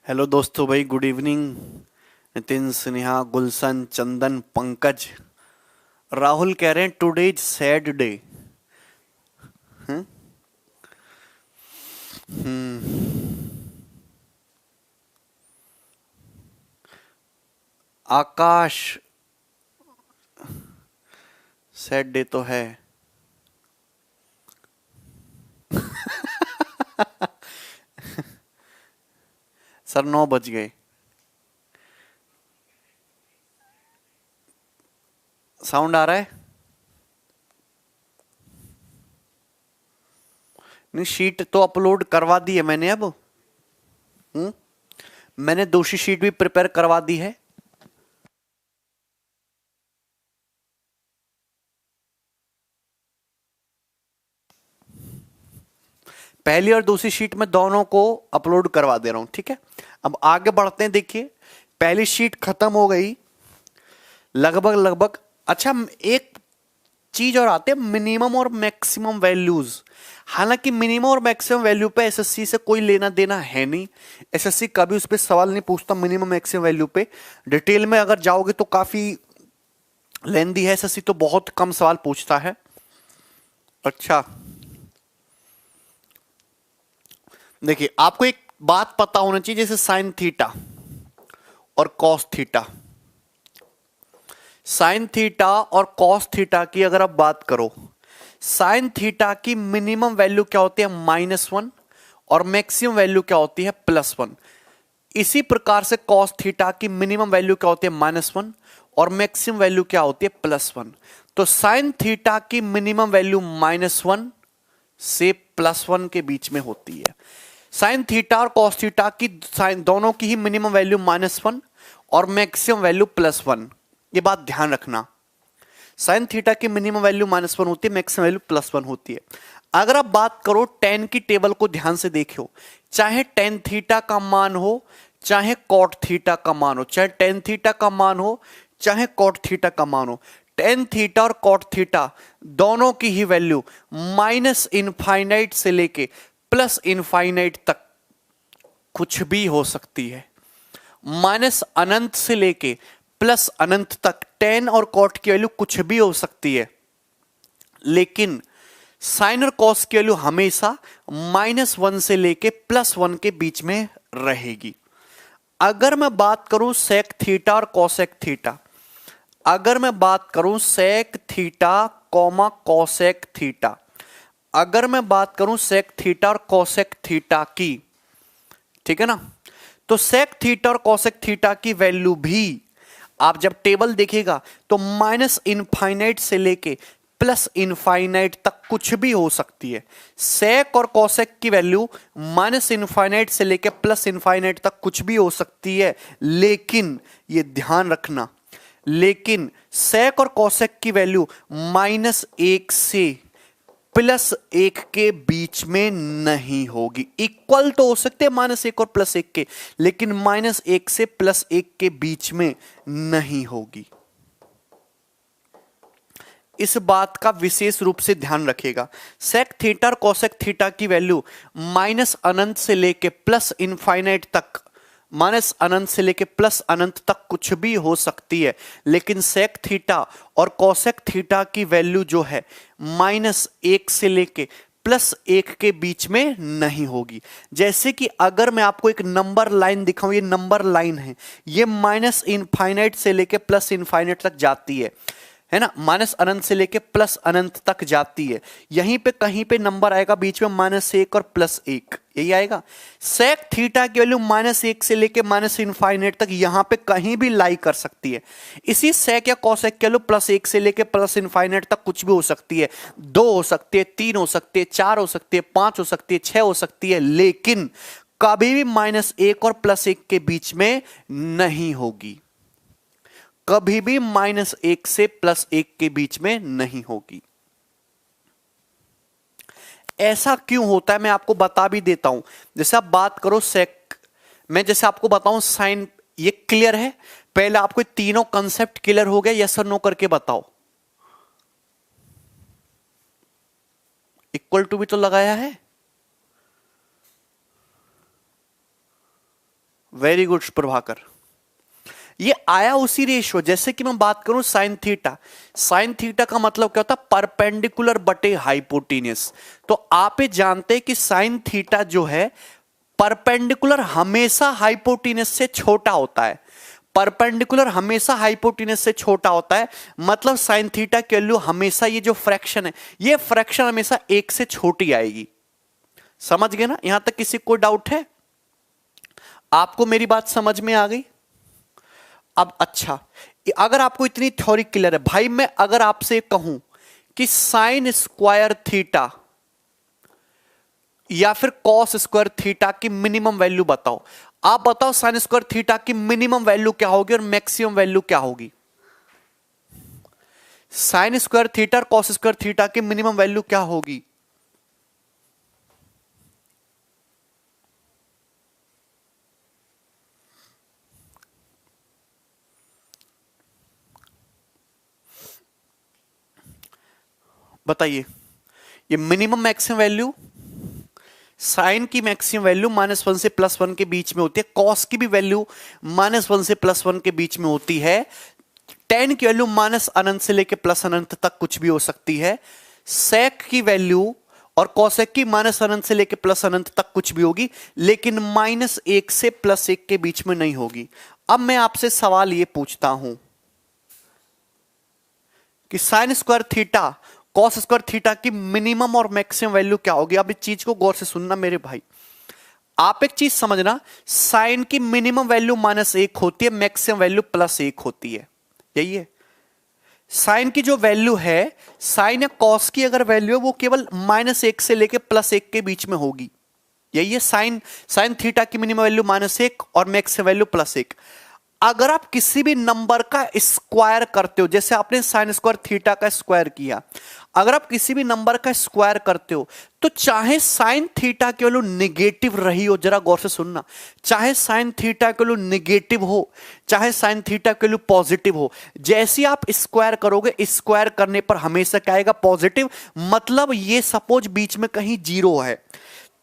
Hello दोस्तों भाई, good evening. Nitin, Sneha, गुलशन, चंदन, पंकज, राहुल कह रहे हैं today is sad day. Akash, sad day तो है। सर 9 बज गए। साउंड आ रहा है? नहीं, शीट तो अपलोड करवा दी है मैंने अब। हम्म मैंने दूसरी शीट भी प्रिपेयर करवा दी है। पहली और दूसरी शीट में दोनों को अपलोड करवा दे रहा हूं, ठीक है। अब आगे बढ़ते हैं। देखिए, पहली शीट खत्म हो गई लगभग लगभग। अच्छा, एक चीज और आती है, मिनिमम और मैक्सिमम वैल्यूज। हालांकि मिनिमम और मैक्सिमम वैल्यू पे एसएससी से कोई लेना देना है नहीं। एसएससी कभी उस पर सवाल नहीं पूछता मिनिमम मैक्सिमम वैल्यू पे। डिटेल में अगर जाओगे तो काफी लेंदी है। एसएससी तो बहुत कम सवाल पूछता है। अच्छा, देखिए, आपको एक बात पता होना चाहिए, जैसे साइन थीटा और कॉस थीटा। साइन थीटा और कॉस थीटा की अगर आप बात करो, साइन थीटा की मिनिमम वैल्यू क्या होती है? -1। और मैक्सिमम वैल्यू क्या होती है? +1। इसी प्रकार से कॉस थीटा की मिनिमम वैल्यू क्या होती है? -1। और मैक्सिमम वैल्यू क्या होती है? +1। तो साइन थीटा की मिनिमम वैल्यू -1 से +1 के बीच में होती है। साइन थीटा और कॉस थीटा की साइन दोनों की ही मिनिमम वैल्यू -1 और मैक्सिमम वैल्यू +1। ये बात ध्यान रखना। साइन थीटा की मिनिमम वैल्यू -1 होती है, मैक्सिमम वैल्यू +1 होती है। अगर आप बात करो टेन की टेबल को ध्यान से देखियो, चाहे टेन थीटा का मान हो, चाहे कॉट थीटा का मान हो, चाहे टेन थीटा का मान हो, चाहे कॉट थीटा का मान हो, टेन थीटा और कॉट थीटा दोनों की ही वैल्यू माइनस इनफाइनाइट से लेके प्लस इनफाइनाइट तक कुछ भी हो सकती है। माइनस अनंत से लेके प्लस अनंत तक टेन और कॉट की वैल्यू कुछ भी हो सकती है, लेकिन साइन और कॉस की वैल्यू हमेशा -1 से लेके +1 के बीच में रहेगी। अगर मैं बात करूं सेक थीटा और कॉसेक थीटा, अगर मैं बात करूं sec theta comma cosec theta, अगर मैं बात करूं सेक थीटा और कॉसेक थीटा की, ठीक है ना, तो सेक थीटा और कॉसेक थीटा की वैल्यू भी आप जब टेबल देखिएगा तो माइनस इनफाइनाइट से लेके प्लस इनफाइनाइट तक कुछ भी हो सकती है। सेक और कॉसेक की वैल्यू माइनस इनफाइनाइट से लेके प्लस इनफाइनाइट तक कुछ भी हो सकती है, लेकिन ये ध्यान रखना, लेकिन सेक और कॉसेक की वैल्यू -1 से +1 के बीच में नहीं होगी। इक्वल तो हो सकते हैं -1 और +1 के, लेकिन -1 से +1 के बीच में नहीं होगी। इस बात का विशेष रूप से ध्यान रखिएगा। सेक थीटा और कोसेक थीटा की वैल्यू माइनस अनंत से लेके प्लस इनफाइनाइट तक, माइनस अनंत से लेके प्लस अनंत तक कुछ भी हो सकती है, लेकिन सेक थीटा और कोसेक थीटा की वैल्यू जो है -1 से लेके +1 के बीच में नहीं होगी। जैसे कि अगर मैं आपको एक नंबर लाइन दिखाऊं, ये नंबर लाइन है, ये माइनस इनफाइनाइट से लेके प्लस इनफाइनाइट तक जाती है ना, माइनस अनंत से लेके प्लस अनंत तक जाती है। यहीं पे कहीं पे नंबर आएगा बीच में -1 और +1, यही आएगा। सेक थीटा की वैल्यू -1 से लेके माइनस इनफाइनाइट तक यहां पे कहीं भी लाई कर सकती है। इसी सेक या कॉसेक की वैल्यू +1 से लेके प्लस इनफाइनाइट तक कुछ भी हो सकती है, 2 हो सकती है, 3 हो सकती है, 4 हो सकती है, 5 हो सकती है, 6 हो सकती है, लेकिन कभी भी -1 और +1 के बीच में नहीं होगी। कभी भी -1 से +1 के बीच में नहीं होगी। ऐसा क्यों होता है मैं आपको बता भी देता हूं। जैसे आप बात करो सेक, मैं जैसे आपको बताऊं साइन, ये क्लियर है? पहले आपको तीनों कंसेप्ट क्लियर हो गए? यस और नो करके बताओ। इक्वल टू भी तो लगाया है। Very good Prabhakar. ये आया उसी रेशियो, जैसे कि मैं बात करूं साइन थीटा, साइन थीटा का मतलब क्या होता है, परपेंडिकुलर बटे हाइपोटेन्यूस। तो आप ये जानते हैं कि साइन थीटा जो है परपेंडिकुलर हमेशा हाइपोटेन्यूस से छोटा होता है, परपेंडिकुलर हमेशा हाइपोटेन्यूस से छोटा होता है, मतलब साइन थीटा की वैल्यू हमेशा, ये जो फ्रैक्शन है, ये फ्रैक्शन हमेशा एक से छोटी आएगी। समझ गए ना? यहां तक किसी को डाउट है? आपको मेरी बात समझ में आ गई? अब अच्छा, अगर आपको इतनी थ्योरी क्लियर है भाई, मैं अगर आपसे कहूं कि साइन स्क्वायर थीटा या फिर कॉस स्क्वायर थीटा की मिनिमम वैल्यू बताओ, आप बताओ साइन स्क्वायर थीटा की मिनिमम वैल्यू क्या होगी और मैक्सिमम वैल्यू क्या होगी? साइन स्क्वायर थीटा और कॉस स्क्वायर थीटा की मिनिमम वैल्यू क्या होगी? बताइए। ये मिनिमम मैक्सिमम वैल्यू, साइन की मैक्सिमम वैल्यू -1 से +1 के बीच में होती है, कॉस की भी वैल्यू -1 से +1 के बीच में होती है, टेन की वैल्यू -अनंत से लेकर +अनंत तक कुछ भी हो सकती है, सेक की वैल्यू और कॉसेक की -अनंत से लेकर +अनंत तक कुछ भी होगी, लेकिन -1 से +1 के बीच में नहीं होगी। अब मैं आपसे सवाल यह पूछता हूं कि sign square theta cos square theta की मिनिमम और मैक्सिमम वैल्यू क्या होगी? अब इस चीज को गौर से सुनना मेरे भाई, आप एक चीज समझना, साइन की मिनिमम वैल्यू -1 होती है, मैक्सिमम वैल्यू +1 होती है, यही है। साइन की जो वैल्यू है, साइन या कॉस की अगर वैल्यू है वो केवल -1 से लेकर +1 के बीच में होगी, यही है। साइन साइन थीटा की मिनिमम वैल्यू -1 और मैक्सिमम वैल्यू +1। अगर आप किसी भी नंबर का स्क्वायर करते हो, जैसे आपने साइन स्क्वायर थीटा का स्क्वायर किया, अगर आप किसी भी नंबर का स्क्वायर करते हो तो चाहे साइन थीटा की वैल्यू निगेटिव रही हो, जरा गौर से सुनना, चाहे साइन थीटा की वैल्यू निगेटिव हो, चाहे साइन थीटा की वैल्यू पॉजिटिव हो, जैसे आप स्क्वायर करोगे, स्क्वायर करने पर हमेशा क्या आएगा? पॉजिटिव। मतलब ये सपोज बीच में कहीं 0 है,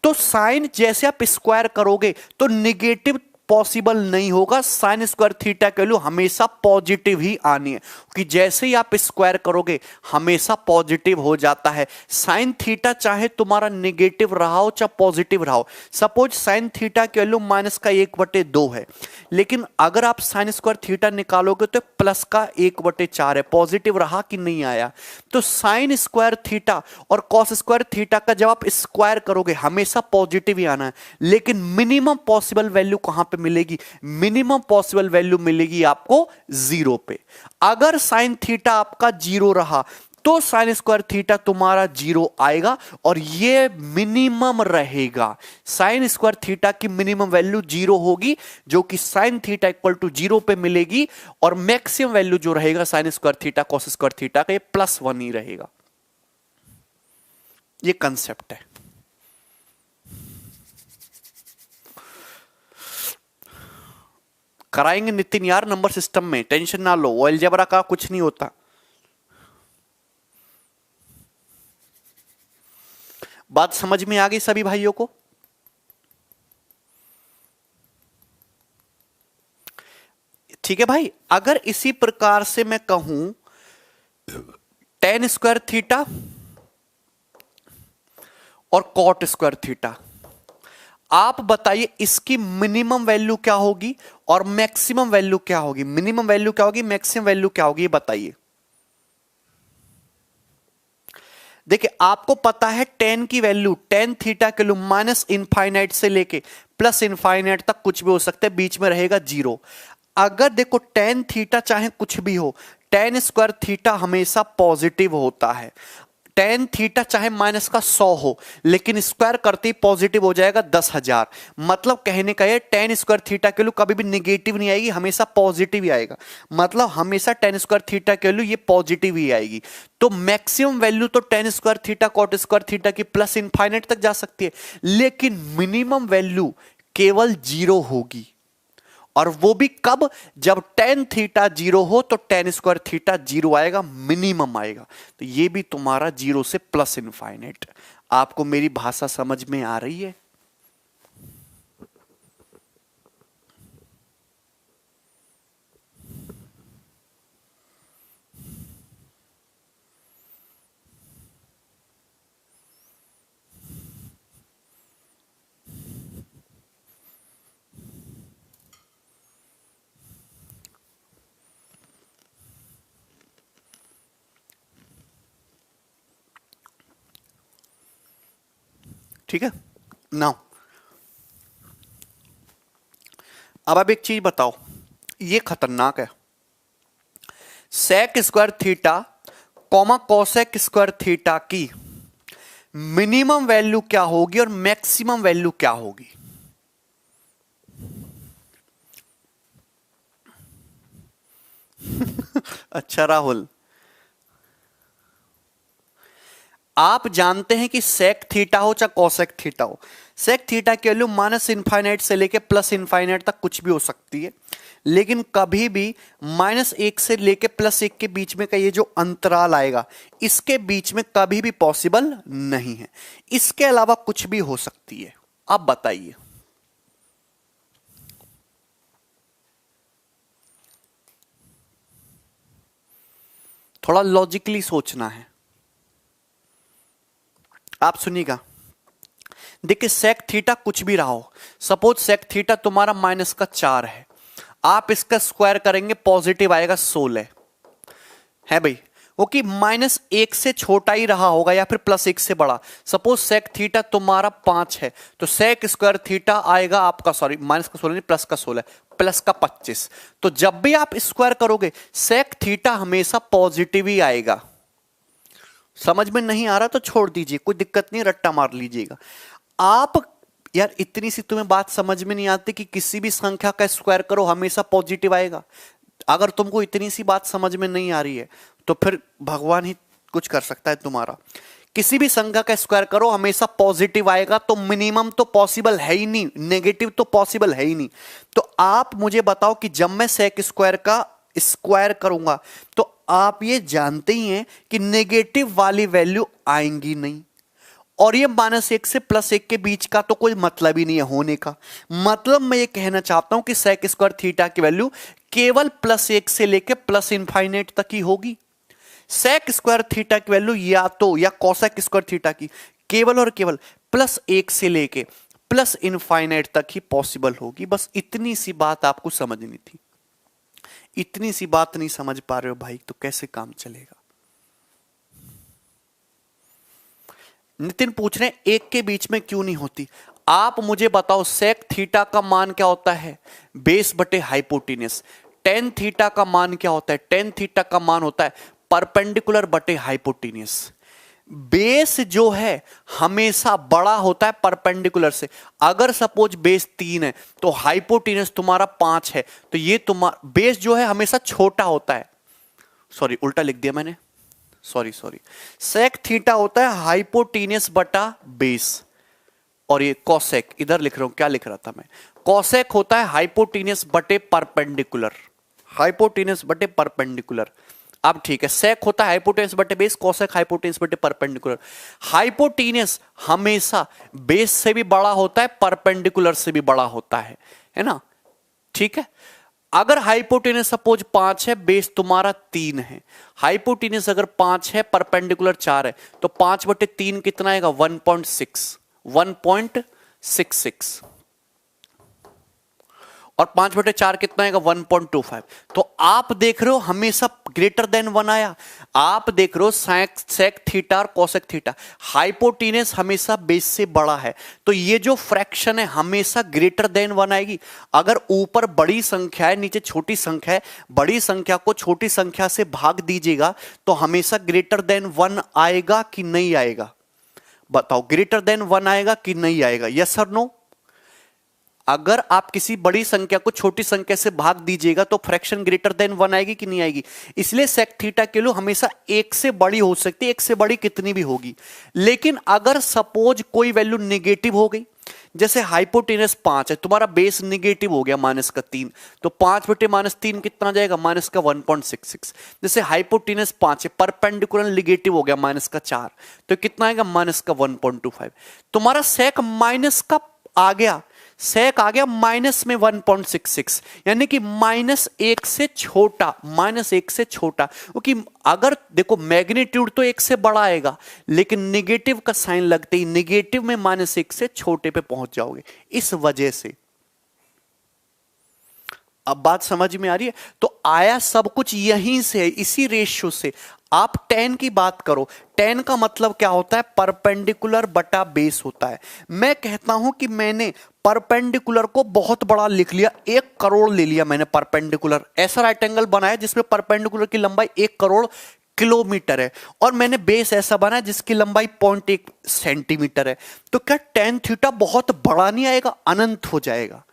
तो साइन जैसे आप स्क्वायर करोगे तो निगेटिव पॉसिबल नहीं होगा, साइन स्क्वायर थीटा की वैल्यू हमेशा पॉजिटिव ही आनी है, कि जैसे ही आप स्क्वायर करोगे हमेशा पॉजिटिव हो जाता है। साइन थीटा चाहे तुम्हारा निगेटिव रहा हो चाहे पॉजिटिव रहा हो, सपोज साइन थीटा की वैल्यू -1/2 है, लेकिन अगर आप साइन स्क्वायर थीटा निकालोगे तो +1/4 है, पॉजिटिव रहा कि नहीं आया? तो साइन स्क्वायर थीटा और कॉस स्क्वायर थीटा का जब आप स्क्वायर करोगे हमेशा पॉजिटिव ही आना है, लेकिन मिनिमम पॉसिबल वैल्यू कहां पे मिलेगी? मिनिमम पॉसिबल वैल्यू मिलेगी आपको 0 पे। अगर साइन थीटा आपका 0 रहा तो साइन स्क्वायर थीटा तुम्हारा 0 आएगा और ये मिनिमम रहेगा। साइन स्क्वायर थीटा की मिनिमम वैल्यू 0 होगी, जो कि साइन थीटा = 0 पे मिलेगी, और मैक्सिमम वैल्यू जो रहेगा sign square theta cos square theta का, ये +1 ही रहेगा। ये कंसेप्ट है। कराएंगे नितिन यार नंबर सिस्टम में, टेंशन ना लो, वो अलजेब्रा का कुछ नहीं होता। बात समझ में आ गई सभी भाइयों को? ठीक है भाई। अगर इसी प्रकार से मैं कहूं टेन स्क्वायर थीटा और कॉट स्क्वायर थीटा, आप बताइए इसकी मिनिमम वैल्यू क्या होगी और मैक्सिमम वैल्यू क्या होगी? मिनिमम वैल्यू क्या होगी, मैक्सिमम वैल्यू क्या होगी, बताइए। देखिए आपको पता है टेन की वैल्यू, टेन थीटा के वैल्यू -इनफाइनाइट से लेके +इनफाइनाइट तक कुछ भी हो सकता है, बीच में रहेगा 0। अगर देखो टेन थीटा चाहे कुछ भी हो, टेन स्क्वायर थीटा हमेशा पॉजिटिव होता है। टेन थीटा चाहे -100 हो, लेकिन स्क्वायर करते ही पॉजिटिव हो जाएगा 10,000। मतलब कहने का ये टेन स्क्वायर थीटा के वैल्यू कभी भी निगेटिव नहीं आएगी, हमेशा पॉजिटिव ही आएगा। मतलब हमेशा टेन स्क्वायर थीटा के वैल्यू ये पॉजिटिव ही आएगी। तो मैक्सिमम वैल्यू तो tan square theta cot square theta की +इनफाइनाइट तक जा सकती है, लेकिन मिनिमम वैल्यू केवल 0 होगी। और वो भी कब? जब टेन थीटा 0 हो तो टेन स्क्वायर थीटा 0 आएगा, मिनिमम आएगा। तो ये भी तुम्हारा 0 से +इनफाइनाइट। आपको मेरी भाषा समझ में आ रही है? ठीक है ना। अब एक चीज बताओ, ये खतरनाक है, sec square theta comma cosec square theta की मिनिमम वैल्यू क्या होगी और मैक्सिमम वैल्यू क्या होगी? अच्छा राहुल, आप जानते हैं कि सेक थीटा हो चाहे कोसेक थीटा हो, सेक थीटा की वैल्यू माइनस इनफाइनाइट से लेके प्लस इनफाइनाइट तक कुछ भी हो सकती है, लेकिन कभी भी -1 से लेके +1 के बीच में का ये जो अंतराल आएगा, इसके बीच में कभी भी पॉसिबल नहीं है। इसके अलावा कुछ भी हो सकती है। आप बताइए, थोड़ा लॉजिकली सोचना है। आप सुनिएगा, देखिए सेक थीटा कुछ भी रहा हो, सपोज सेक थीटा तुम्हारा -4 है, आप इसका स्क्वायर करेंगे पॉजिटिव आएगा 16 है भाई, वो कि -1 से छोटा ही रहा होगा या फिर +1 से बड़ा। सपोज सेक थीटा तुम्हारा 5 है तो सेक स्क्वायर थीटा आएगा आपका, सॉरी माइनस का 16 नहीं, प्लस का 16, प्लस का 25। तो जब भी आप स्क्वायर करोगे सेक थीटा हमेशा पॉजिटिव ही आएगा। समझ में नहीं आ रहा तो छोड़ दीजिए, कोई दिक्कत नहीं, रट्टा मार लीजिएगा। आप यार इतनी सी तुम्हें बात समझ में नहीं आती कि किसी भी संख्या का स्क्वायर करो हमेशा पॉजिटिव आएगा? अगर तुमको इतनी सी बात समझ में नहीं आ रही है तो फिर भगवान ही कुछ कर सकता है तुम्हारा। किसी भी संख्या का स्क्वायर करो हमेशा पॉजिटिव आएगा, तो मिनिमम तो पॉसिबल है ही नहीं, नेगेटिव तो पॉसिबल है ही नहीं। तो आप मुझे बताओ कि जब मैं सेक स्क्वायर का स्क्वायर करूंगा तो आप ये जानते ही हैं कि नेगेटिव वाली वैल्यू आएंगी नहीं, और ये -1 से +1 के बीच का तो कोई मतलब ही नहीं है होने का। मतलब मैं ये कहना चाहता हूं कि सेक स्क्वायर थीटा की वैल्यू केवल +1 से लेके प्लस इनफाइनाइट तक ही होगी। सेक स्क्वायर थीटा की वैल्यू या तो या कोसेक स्क्वायर थीटा की केवल और केवल +1 से लेके प्लस इनफाइनाइट तक ही पॉसिबल होगी। बस इतनी सी बात आपको समझनी थी। इतनी सी बात नहीं समझ पा रहे हो भाई तो कैसे काम चलेगा? नितिन पूछ रहे हैं 1 के बीच में क्यों नहीं होती? आप मुझे बताओ सेक थीटा का मान क्या होता है? बेस बटे हाइपोटेनस। टेन थीटा का मान क्या होता है? टेन थीटा का मान होता है परपेंडिकुलर बटे हाइपोटेनस। बेस जो है हमेशा बड़ा होता है परपेंडिकुलर से। अगर सपोज बेस 3 है तो हाइपोटेनस तुम्हारा 5 है, तो ये तुम्हारा बेस जो है हमेशा छोटा होता है। सॉरी उल्टा लिख दिया मैंने, सॉरी। सेक थीटा होता है हाइपोटेनस बटा बेस, और ये कोसेक इधर लिख रहा हूं, क्या लिख रहा था मैं? कोसेक होता है हाइपोटेनस बटे परपेंडिकुलर, हाइपोटेनस बटे परपेंडिकुलर। अब ठीक है, सेक होता है हाइपोटेनस बटे बेस, कोसेक हाइपोटेनस बटे परपेंडिकुलर। हाइपोटेनस हमेशा बेस से भी बड़ा होता है, परपेंडिकुलर से भी बड़ा होता है ना? ठीक है। अगर हाइपोटेनस सपोज 5 है, बेस तुम्हारा 3 है, हाइपोटेनस अगर 5 है, परपेंडिकुलर 4 है, तो 5/3 कितना आएगा? 1.66, और 5/4 कितना आएगा? 1.25। तो आप देख रहे हो हमेशा ग्रेटर देन 1 आया। आप देख रहे हो सेक थीटा और कोसेक थीटा, हाइपोटेनस हमेशा बेस से बड़ा है, तो ये जो फ्रैक्शन है हमेशा ग्रेटर देन 1 आएगी। अगर ऊपर बड़ी संख्या है, नीचे छोटी संख्या है, बड़ी संख्या को छोटी संख्या से भाग दीजिएगा तो हमेशा ग्रेटर देन 1 आएगा कि नहीं आएगा? बताओ, ग्रेटर देन 1 आएगा कि नहीं आएगा? यस और नो? अगर आप किसी बड़ी संख्या को छोटी संख्या से भाग दीजिएगा तो फ्रैक्शन ग्रेटर देन 1 आएगी कि नहीं आएगी? इसलिए सेक थीटा के लिए हमेशा 1 से बड़ी हो सकती है, 1 से बड़ी कितनी भी होगी। लेकिन अगर सपोज कोई वैल्यू नेगेटिव हो गई, जैसे हाइपोटेनस 5 है, तुम्हारा बेस नेगेटिव हो गया -3, तो 5/-3 कितना जाएगा? -1.66। जैसे हाइपोटेनस 5 है, परपेंडिकुलर नेगेटिव हो गया -4, तो कितना आएगा? -1.25। तुम्हारा सेक माइनस का आ गया, सेक आ गया माइनस में 1.66, यानी कि -1 से छोटा, -1 से छोटा। क्योंकि अगर देखो मैग्नीट्यूड तो 1 से बड़ा आएगा, लेकिन नेगेटिव का साइन लगते ही नेगेटिव में -1 से छोटे पे पहुंच जाओगे, इस वजह से। अब बात समझ में आ रही है? तो आया सब कुछ यहीं से, इसी रेशियो से आप टेन की बात करो, टेन का मतलब क्या होता है, परपेंडिकुलर बटा बेस होता है। मैं कहता हूं कि मैंने परपेंडिकुलर को बहुत बड़ा लिख लिया, 1 करोड़ ले लिया मैंने परपेंडिकुलर, ऐसा राइट एंगल बनाया जिसमें परपेंडिकुलर की लंबाई 1 करोड़ किलोमीटर है, और मैंने बेस ऐसा बनाया जिसकी लंबाई 0.1 सेंटीमीटर है। तो क्या टेन थीटा बहुत बड़ा नहीं आएगा, अनंत हो जाएगा।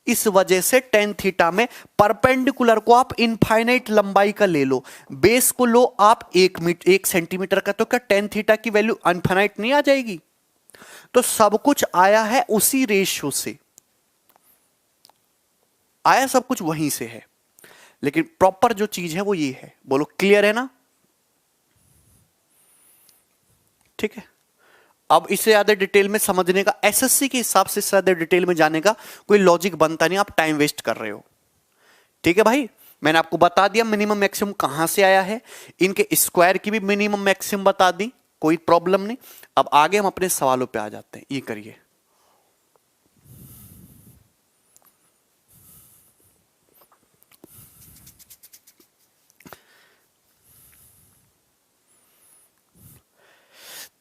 इस वजह से टेन थीटा में परपेंडिकुलर को आप इनफाइनाइट लंबाई का ले लो, बेस को लो आप 1 सेंटीमीटर का, तो क्या टेन थीटा की वैल्यू इनफाइनाइट नहीं आ जाएगी। तो सब कुछ आया है उसी रेशियो से, आया सब कुछ वहीं से है, लेकिन प्रॉपर जो चीज है वो ये है। बोलो क्लियर है ना, ठीक है। अब इससे ज्यादा डिटेल में समझने का, एसएससी के हिसाब से ज्यादा डिटेल में जाने का कोई लॉजिक बनता नहीं, आप टाइम वेस्ट कर रहे हो। ठीक है भाई, मैंने आपको बता दिया मिनिमम मैक्सिमम कहां से आया है, इनके स्क्वायर की भी मिनिमम मैक्सिमम बता दी, कोई प्रॉब्लम नहीं। अब आगे हम अपने सवालों पे आ जाते हैं, ये करिए।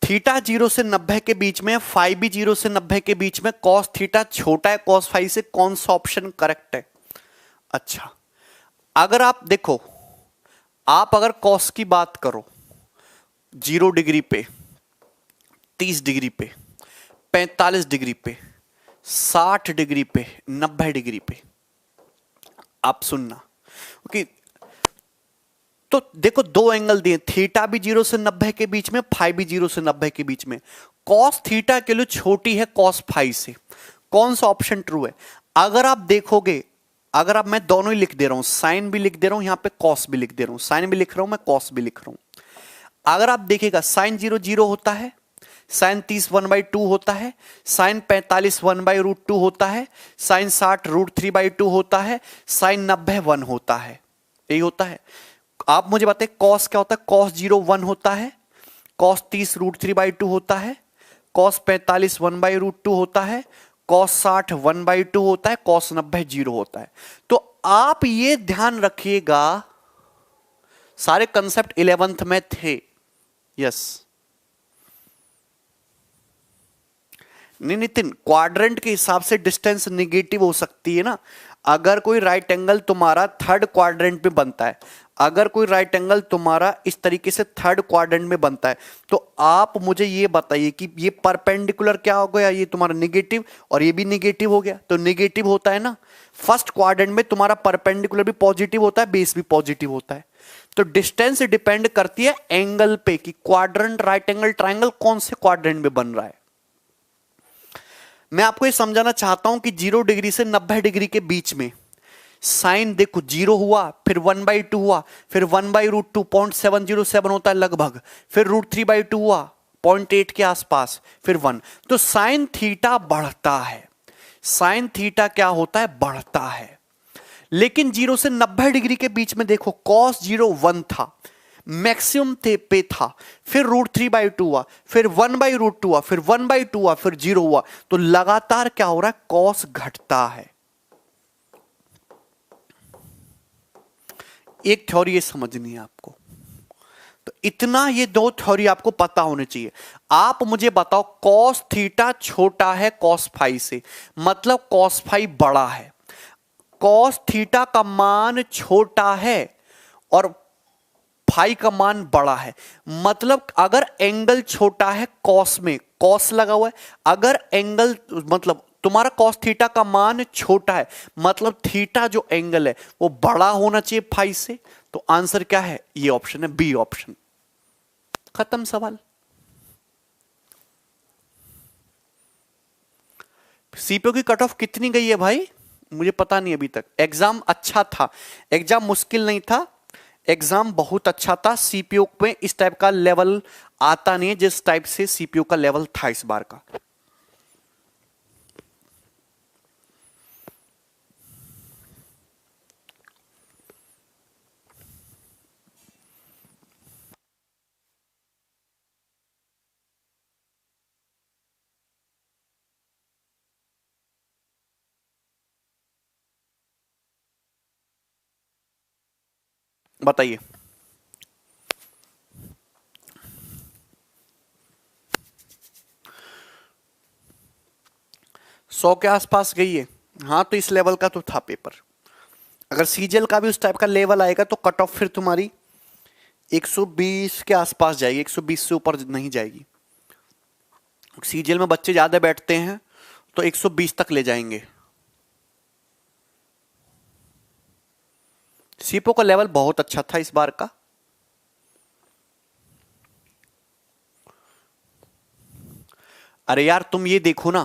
थीटा 0 से 90 के बीच में, फाइव भी 0 से 90 के बीच में, कॉस थीटा छोटा है कॉस फाइव से, कौन सा ऑप्शन करेक्ट है। अच्छा, अगर आप देखो, आप अगर कॉस की बात करो 0 डिग्री पे, 30 डिग्री पे, 45 डिग्री पे, 60 डिग्री पे, 90 डिग्री पे, आप सुनना, ओके। तो देखो दो एंगल दिए, थीटा भी 0 से 90 के बीच में, फाइव भी 0 से 90 के बीच में, कॉस थीटा के लिए छोटी है कॉस फाइव से, कौन सा ऑप्शन ट्रू है। अगर आप देखोगे, अगर आप, मैं दोनों ही लिख दे रहा हूं, साइन भी लिख दे रहा हूं, यहां पे कॉस भी लिख दे रहा हूं, साइन भी लिख रहा हूं मैं, कॉस भी लिख रहा हूं। अगर आप देखिएगा, साइन 0 0 होता है, साइन 30 1/2 होता है, साइन 45 1/√2 होता है, साइन 60 √3/2 होता है, साइन 90 1 होता है, यही होता है। आप मुझे बताइए कॉस क्या होता है, कॉस 0 1 होता है, कॉस 30 √3/2 होता है, कॉस 45 1/√2 होता है, कॉस 60 1/2 होता है, कॉस 90 0 होता है। तो आप ये ध्यान रखिएगा, सारे कंसेप्ट 11th में थे। यस, नहीं नितिन, क्वाड्रेंट के हिसाब से डिस्टेंस निगेटिव हो सकती है ना। अगर कोई राइट एंगल तुम्हारा थर्ड क्वाड्रेंट में बनता है, अगर कोई राइट एंगल तुम्हारा इस तरीके से थर्ड क्वाड्रेंट में बनता है, तो आप मुझे ये बताइए कि ये परपेंडिकुलर क्या हो गया, ये तुम्हारा निगेटिव और ये भी निगेटिव हो गया, तो निगेटिव होता है ना। फर्स्ट क्वाड्रेंट में तुम्हारा परपेंडिकुलर भी पॉजिटिव होता है, बेस भी पॉजिटिव होता है। तो डिस्टेंस डिपेंड करती है एंगल पे कि क्वाड्रेंट, राइट एंगल ट्राइंगल कौन से क्वाड्रेंट में बन रहा है। मैं आपको ये समझाना चाहता हूं कि 0 डिग्री से 90 डिग्री के बीच में साइन देखो 0 हुआ, फिर 1/2 हुआ, फिर 1/√2 0.707 होता है लगभग, फिर √3/2 हुआ 0.8 के आसपास, फिर 1। तो साइन थीटा बढ़ता है, साइन थीटा क्या होता है, बढ़ता है। लेकिन 0 से 90 डिग्री के बीच में देखो, कॉस 0 1 था, मैक्सिमम पे था, फिर √3/2 हुआ, फिर 1/√2 हुआ, फिर 1/2 हुआ, फिर 0 हुआ। तो लगातार क्या हो रहा है, कॉस घटता है। एक थ्योरी ये समझनी है आपको, तो इतना ये दो थ्योरी आपको पता होने चाहिए। आप मुझे बताओ, कॉस थीटा छोटा है कॉस फाइव से, मतलब कॉस फाइव बड़ा है। कॉस थीटा का मान छोटा है और फाई का मान बड़ा है, मतलब अगर एंगल छोटा है कॉस में, कॉस लगा हुआ है, अगर एंगल, मतलब तुम्हारा कॉस थीटा का मान छोटा है, मतलब थीटा जो एंगल है वो बड़ा होना चाहिए फाई से। तो आंसर क्या है, ये ऑप्शन है, बी ऑप्शन। खत्म सवाल। सीपीयू की कट ऑफ कितनी गई है भाई, मुझे पता नहीं अभी तक। एग्जाम अच्छा था, एग्जाम मुश्किल नहीं था, एग्जाम बहुत अच्छा था। सीपीयू में इस टाइप का लेवल आता नहीं है जिस टाइप से सीपीयू का लेवल था इस बार का। बताइए। 100 के आसपास गई है। हाँ, तो इस लेवल का तो था पेपर। अगर सीजीएल का भी उस टाइप का लेवल आएगा तो कट ऑफ फिर तुम्हारी 120 के आसपास जाएगी, 120 से ऊपर नहीं जाएगी। सीजीएल में बच्चे ज्यादा बैठते हैं तो 120 तक ले जाएंगे। सीपो का लेवल बहुत अच्छा था इस बार का। अरे यार तुम ये देखो ना,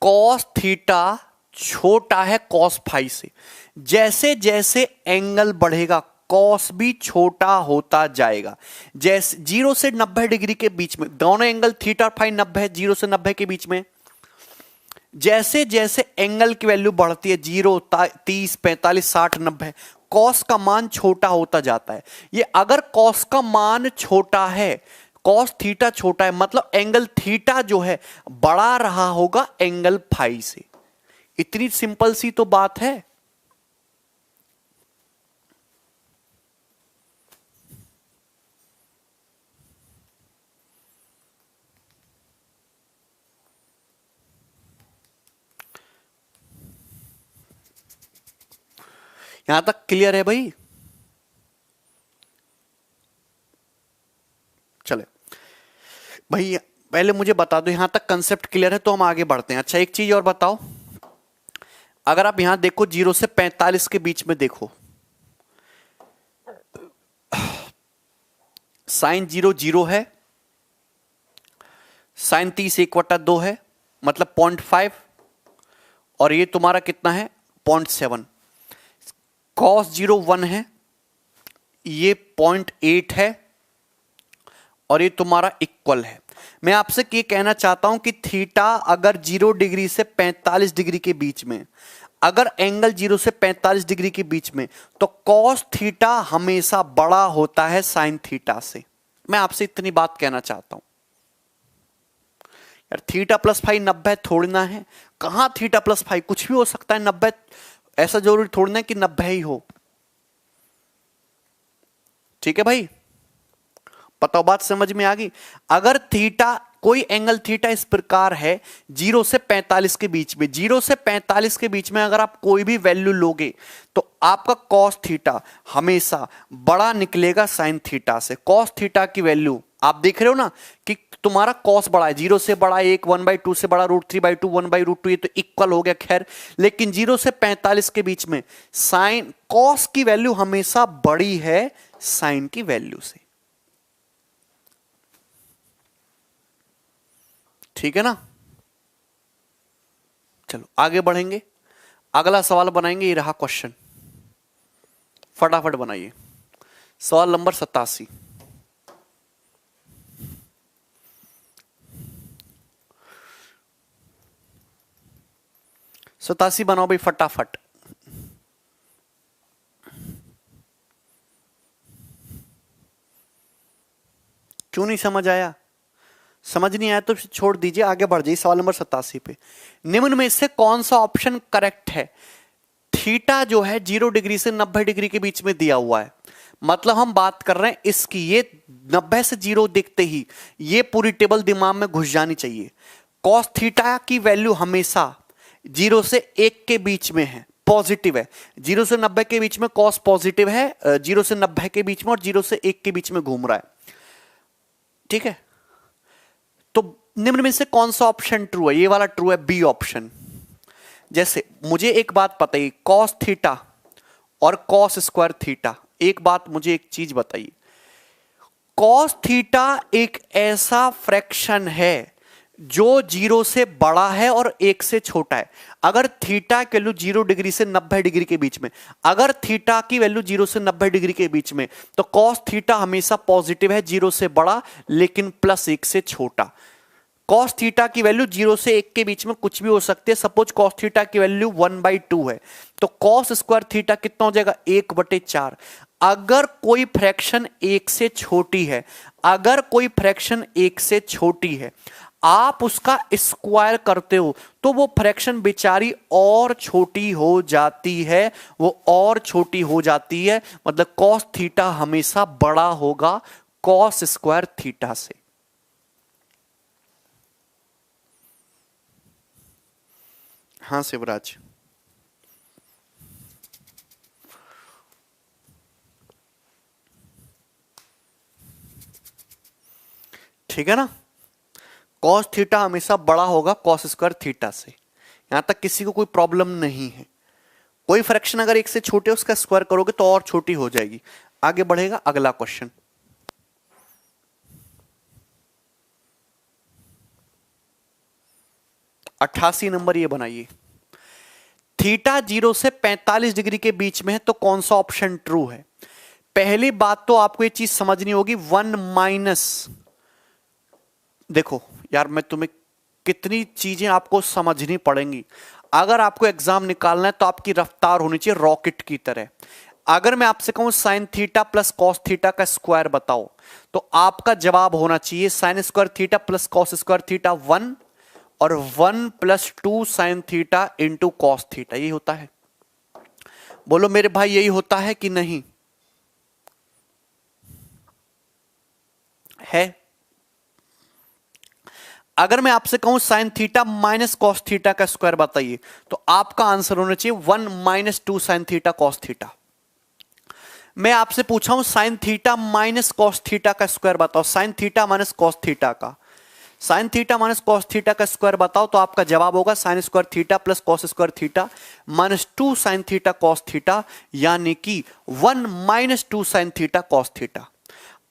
कॉस थीटा छोटा है कॉस फाई से, जैसे जैसे एंगल बढ़ेगा कॉस भी छोटा होता जाएगा। जैसे 0 से 90 डिग्री के बीच में दोनों एंगल थीटा और फाई 90 है, 0 से 90 के बीच में। जैसे जैसे एंगल की वैल्यू बढ़ती है 0, 30, 45, 60, 90, कॉस का मान छोटा होता जाता है। ये अगर कॉस का मान छोटा है, कॉस थीटा छोटा है, मतलब एंगल थीटा जो है बढ़ा रहा होगा एंगल फाई से। इतनी सिंपल सी तो बात है। यहां तक क्लियर है भाई? चले भाई, पहले मुझे बता दो यहां तक कंसेप्ट क्लियर है तो हम आगे बढ़ते हैं। अच्छा एक चीज और बताओ, अगर आप यहां देखो 0 से 45 के बीच में देखो, साइन 0 0 है, साइन 30 1/2 है, मतलब 0.5, और ये तुम्हारा कितना है 0.7। कॉस 0 1 है, ये 0.8 है, और ये तुम्हारा इक्वल है। मैं आपसे ये कहना चाहता हूं कि थीटा अगर 0 डिग्री से 45 डिग्री के बीच में, अगर एंगल 0 से 45 डिग्री के बीच में, तो कॉस थीटा हमेशा बड़ा होता है साइन थीटा से। मैं आपसे इतनी बात कहना चाहता हूं यार। थीटा प्लस फाई 90 थोड़ी ना है, कहां थीटा प्लस फाई, कुछ भी हो सकता है 90, ऐसा जरूरी थोड़ी ना कि 90 ही हो। ठीक है भाई, बताओ बात समझ में आ गई? अगर थीटा, कोई एंगल थीटा इस प्रकार है 0 से 45 के बीच में, 0 से 45 के बीच में अगर आप कोई भी वैल्यू लोगे तो आपका कॉस थीटा हमेशा बड़ा निकलेगा साइन थीटा से। कॉस थीटा की वैल्यू आप देख रहे हो ना कि तुम्हारा कॉस बड़ा है, 0 से बड़ा 1, 1/2 से बड़ा √3/2, 1/√2, ये तो इक्वल हो गया खैर। लेकिन 0 से 45 के बीच में साइन कॉस की वैल्यू हमेशा बड़ी है साइन की वैल्यू से। ठीक है ना? चलो आगे बढ़ेंगे, अगला सवाल बनाएंगे। ये रहा क्वेश्चन, फटाफट बनाइए। सवाल नंबर 87। बनाओ भाई फटाफट। क्यों नहीं समझ आया? समझ नहीं आया तो छोड़ दीजिए, आगे बढ़ जाइए सवाल नंबर 87 पे। निम्न में से कौन सा ऑप्शन करेक्ट है? थीटा जो है 0 डिग्री से 90 डिग्री के बीच में दिया हुआ है, मतलब हम बात कर रहे हैं इसकी, ये 90 से 0 दिखते ही ये पूरी टेबल दिमाग में घुस जानी चाहिए। कॉस थीटा की वैल्यू हमेशा 0 से 1 के बीच में है, पॉजिटिव है। 0 से 90 के बीच में कॉस पॉजिटिव है, 0 से 90 के बीच में, और 0 से 1 के बीच में घूम रहा है। ठीक है, तो निम्न में से कौन सा ऑप्शन ट्रू है? ये वाला ट्रू है, बी ऑप्शन। जैसे मुझे एक बात बताइए, कॉस थीटा और कॉस स्क्वायर थीटा, एक बात मुझे एक चीज बताइए, कॉस थीटा एक ऐसा फ्रैक्शन है जो 0 से बड़ा है और 1 से छोटा है। अगर थीटा की वैल्यू 0 डिग्री से 90 डिग्री के बीच में, अगर थीटा की वैल्यू 0 से 90 डिग्री के बीच में, तो कॉस थीटा हमेशा पॉजिटिव है, 0 से बड़ा लेकिन +1 से छोटा। कॉस थीटा की वैल्यू 0 से 1 के बीच में कुछ भी हो सकती है। सपोज कॉस थीटा की वैल्यू 1/2 है, तो कॉस स्क्वायर थीटा कितना हो जाएगा? 1/4। अगर कोई फ्रैक्शन 1 से छोटी है, अगर कोई फ्रैक्शन 1 से छोटी है, आप उसका स्क्वायर करते हो तो वो फ्रैक्शन बेचारी और छोटी हो जाती है, वो और छोटी हो जाती है। मतलब कॉस थीटा हमेशा बड़ा होगा कॉस स्क्वायर थीटा से। हाँ शिवराज, ठीक है ना। कॉस थीटा हमेशा बड़ा होगा कॉस स्क्वायर थीटा से, यहां तक किसी को कोई प्रॉब्लम नहीं है। कोई फ्रैक्शन अगर एक से छोटे उसका स्क्वायर करोगे तो और छोटी हो जाएगी। आगे बढ़ेगा अगला क्वेश्चन। 88 नंबर ये बनाइए। थीटा 0 से 45 डिग्री के बीच में है तो कौन सा ऑप्शन ट्रू है। पहली बात तो आपको ये चीज समझनी होगी, 1 माइनस, देखो यार मैं तुम्हें कितनी चीजें आपको समझनी पड़ेंगी। अगर आपको एग्जाम निकालना है तो आपकी रफ्तार होनी चाहिए रॉकेट की तरह। अगर मैं आपसे कहूं sine theta plus cos theta का स्क्वायर बताओ, तो आपका जवाब होना चाहिए sign square theta plus cos square theta 1 और 1 plus 2 sine theta into cos theta. यही होता है, बोलो मेरे भाई यही होता है कि नहीं है। अगर मैं आपसे कहूं sine theta minus cos theta का स्क्वायर बताइए, तो आपका आंसर होना चाहिए 1 minus 2 sine theta cos theta. मैं आपसे पूछा हूं sine theta minus cos theta का स्क्वायर बताओ, sine theta minus cos theta का, sine theta minus cos theta का स्क्वायर बताओ, तो आपका जवाब होगा sine square theta plus cos square theta minus 2 sine theta cos theta, यानी कि 1 minus 2 sine theta cos theta.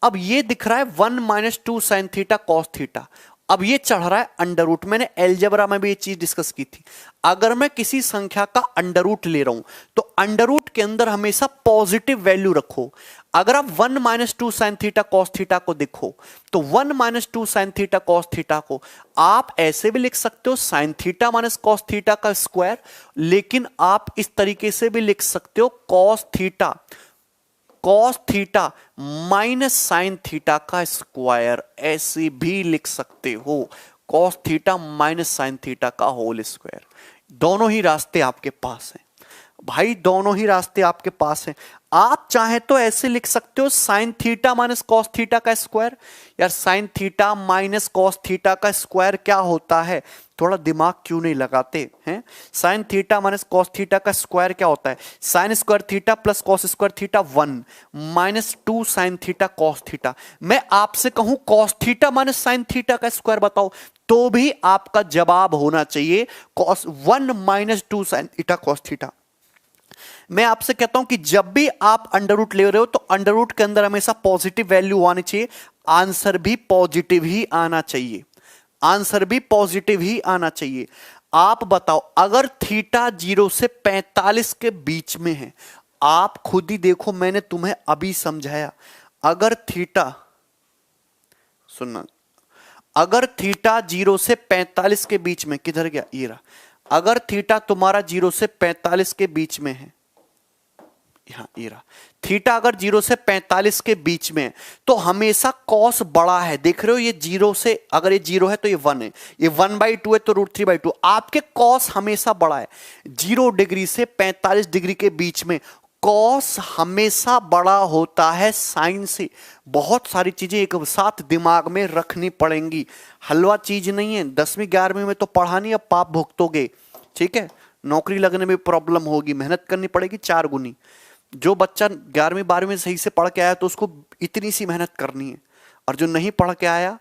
अब ये दिख रहा है 1 minus 2 sine theta cos theta, अब ये चढ़ रहा है अंडर रूट। मैंने एलजेब्रा में भी ये चीज डिस्कस की थी। अगर मैं किसी संख्या का अंडर रूट ले रहा हूं तो अंडर रूट के अंदर हमेशा पॉजिटिव वैल्यू रखो। अगर आप 1 minus 2 sine theta cos theta को देखो तो 1 minus 2 sine theta cos theta को आप ऐसे भी लिख सकते हो sign theta minus cos theta का स्क्वायर, लेकिन आप इस तरीके से भी लिख सकते हो cos theta minus sine theta का स्क्वायर, ऐसे भी लिख सकते हो cos theta minus sine theta का होल स्क्वायर। दोनों ही रास्ते आपके पास हैं भाई, दोनों ही रास्ते आपके पास हैं। आप चाहे तो ऐसे लिख सकते हो sign theta minus cos theta का स्क्वायर। यार sign theta minus cos theta का स्क्वायर क्या होता है, थोड़ा दिमाग क्यों नहीं लगाते हैं। Sign theta minus cos theta का स्क्वायर क्या होता है, sine square theta plus cos square theta 1 minus 2 sine theta cos theta. मैं आपसे कहूं cos theta minus sine theta का स्क्वायर बताओ, तो भी आपका जवाब होना चाहिए cos 1 minus 2 sine theta cos theta. मैं आपसे कहता हूं कि जब भी आप अंडर रूट ले रहे हो तो अंडर रूट के अंदर हमेशा पॉजिटिव वैल्यू आनी चाहिए, आंसर भी पॉजिटिव ही आना चाहिए, आंसर भी पॉजिटिव ही आना चाहिए। आप बताओ अगर थीटा 0 से 45 के बीच में है, आप खुद ही देखो, मैंने तुम्हें अभी समझाया। अगर थीटा, सुनना, अगर थीटा 0 से 45 के बीच में, किधर गया ये रहा, अगर थीटा तुम्हारा 0 से 45 के बीच में है, यहां ये रहा, थीटा अगर 0 से 45 के बीच में है तो हमेशा कॉस बड़ा है। देख रहे हो ये 0 से, अगर ये 0 है तो ये 1 है, ये 1/2 है तो √3/2, आपके कॉस हमेशा बड़ा है। 0 डिग्री से 45 डिग्री के बीच में कॉस हमेशा बड़ा होता है साइन से। बहुत सारी चीजें एक साथ दिमाग में रखनी पड़ेंगी, हलवा चीज नहीं है। 10वीं 11वीं में तो पढ़ा नहीं, अब पाप भुगतोगे, ठीक है। नौकरी लगने में प्रॉब्लम होगी, मेहनत करनी पड़ेगी 4 गुनी। जो बच्चा 11वीं 12वीं में सही से पढ़ के आया तो उसको इतनी सी मेहनत करनी है, और जो नहीं पढ़ के आया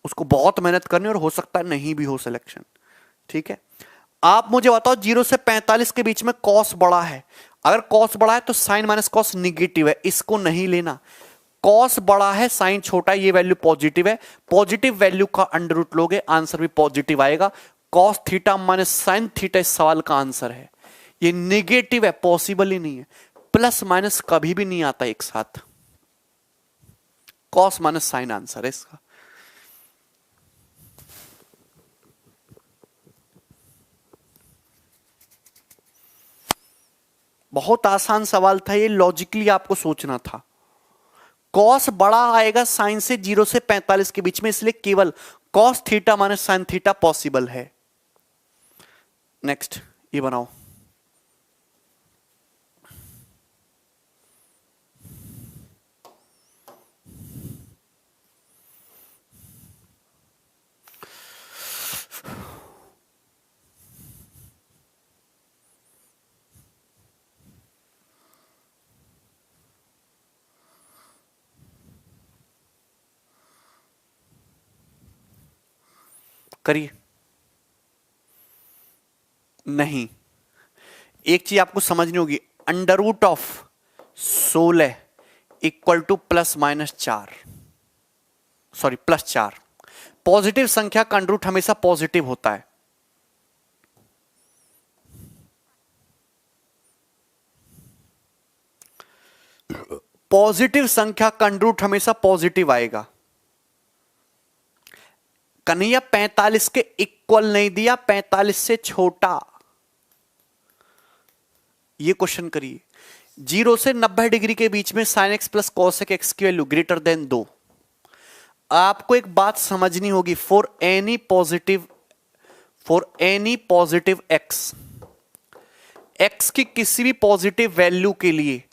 उसको बहुत मेहनत करनी है, और हो सकता है नहीं भी हो सिलेक्शन, ठीक है। आप मुझे बताओ 0 से 45 के बीच में कॉस बड़ा है, अगर कॉस बड़ा है तो साइन माइनस कॉस निगेटिव है, इसको नहीं लेना। कॉस बड़ा है साइन छोटा है, ये वैल्यू पॉजिटिव है, पॉजिटिव वैल्यू का अंडर रूट लोगे आंसर भी पॉजिटिव आएगा। Cos theta minus sine theta इस सवाल का आंसर है, ये निगेटिव है, पॉसिबल ही नहीं है। प्लस माइनस कभी भी नहीं आता एक साथ, कॉस माइनस साइन आंसर है इसका। बहुत आसान सवाल था ये, लॉजिकली आपको सोचना था। कॉस बड़ा आएगा साइन से 0 से 45 के बीच में, इसलिए केवल cos theta minus sine theta possible है। नेक्स्ट ये बनाओ। करिए। नहीं, एक चीज आपको समझनी होगी, under root of 16 equal to +-4, sorry +4। Positive संख्या का अंडर रूट हमेशा पॉजिटिव होता है। पॉजिटिव संख्या का अंडर रूट हमेशा पॉजिटिव आएगा। कन्हैया 45 के इक्वल नहीं दिया, 45 से छोटा। ये क्वेश्चन करिए, 0 से 90 डिग्री के बीच में sin x plus cos x की वैल्यू ग्रेटर देन 2। आपको एक बात समझनी होगी, फॉर एनी पॉजिटिव x की किसी भी पॉजिटिव वैल्यू के लिए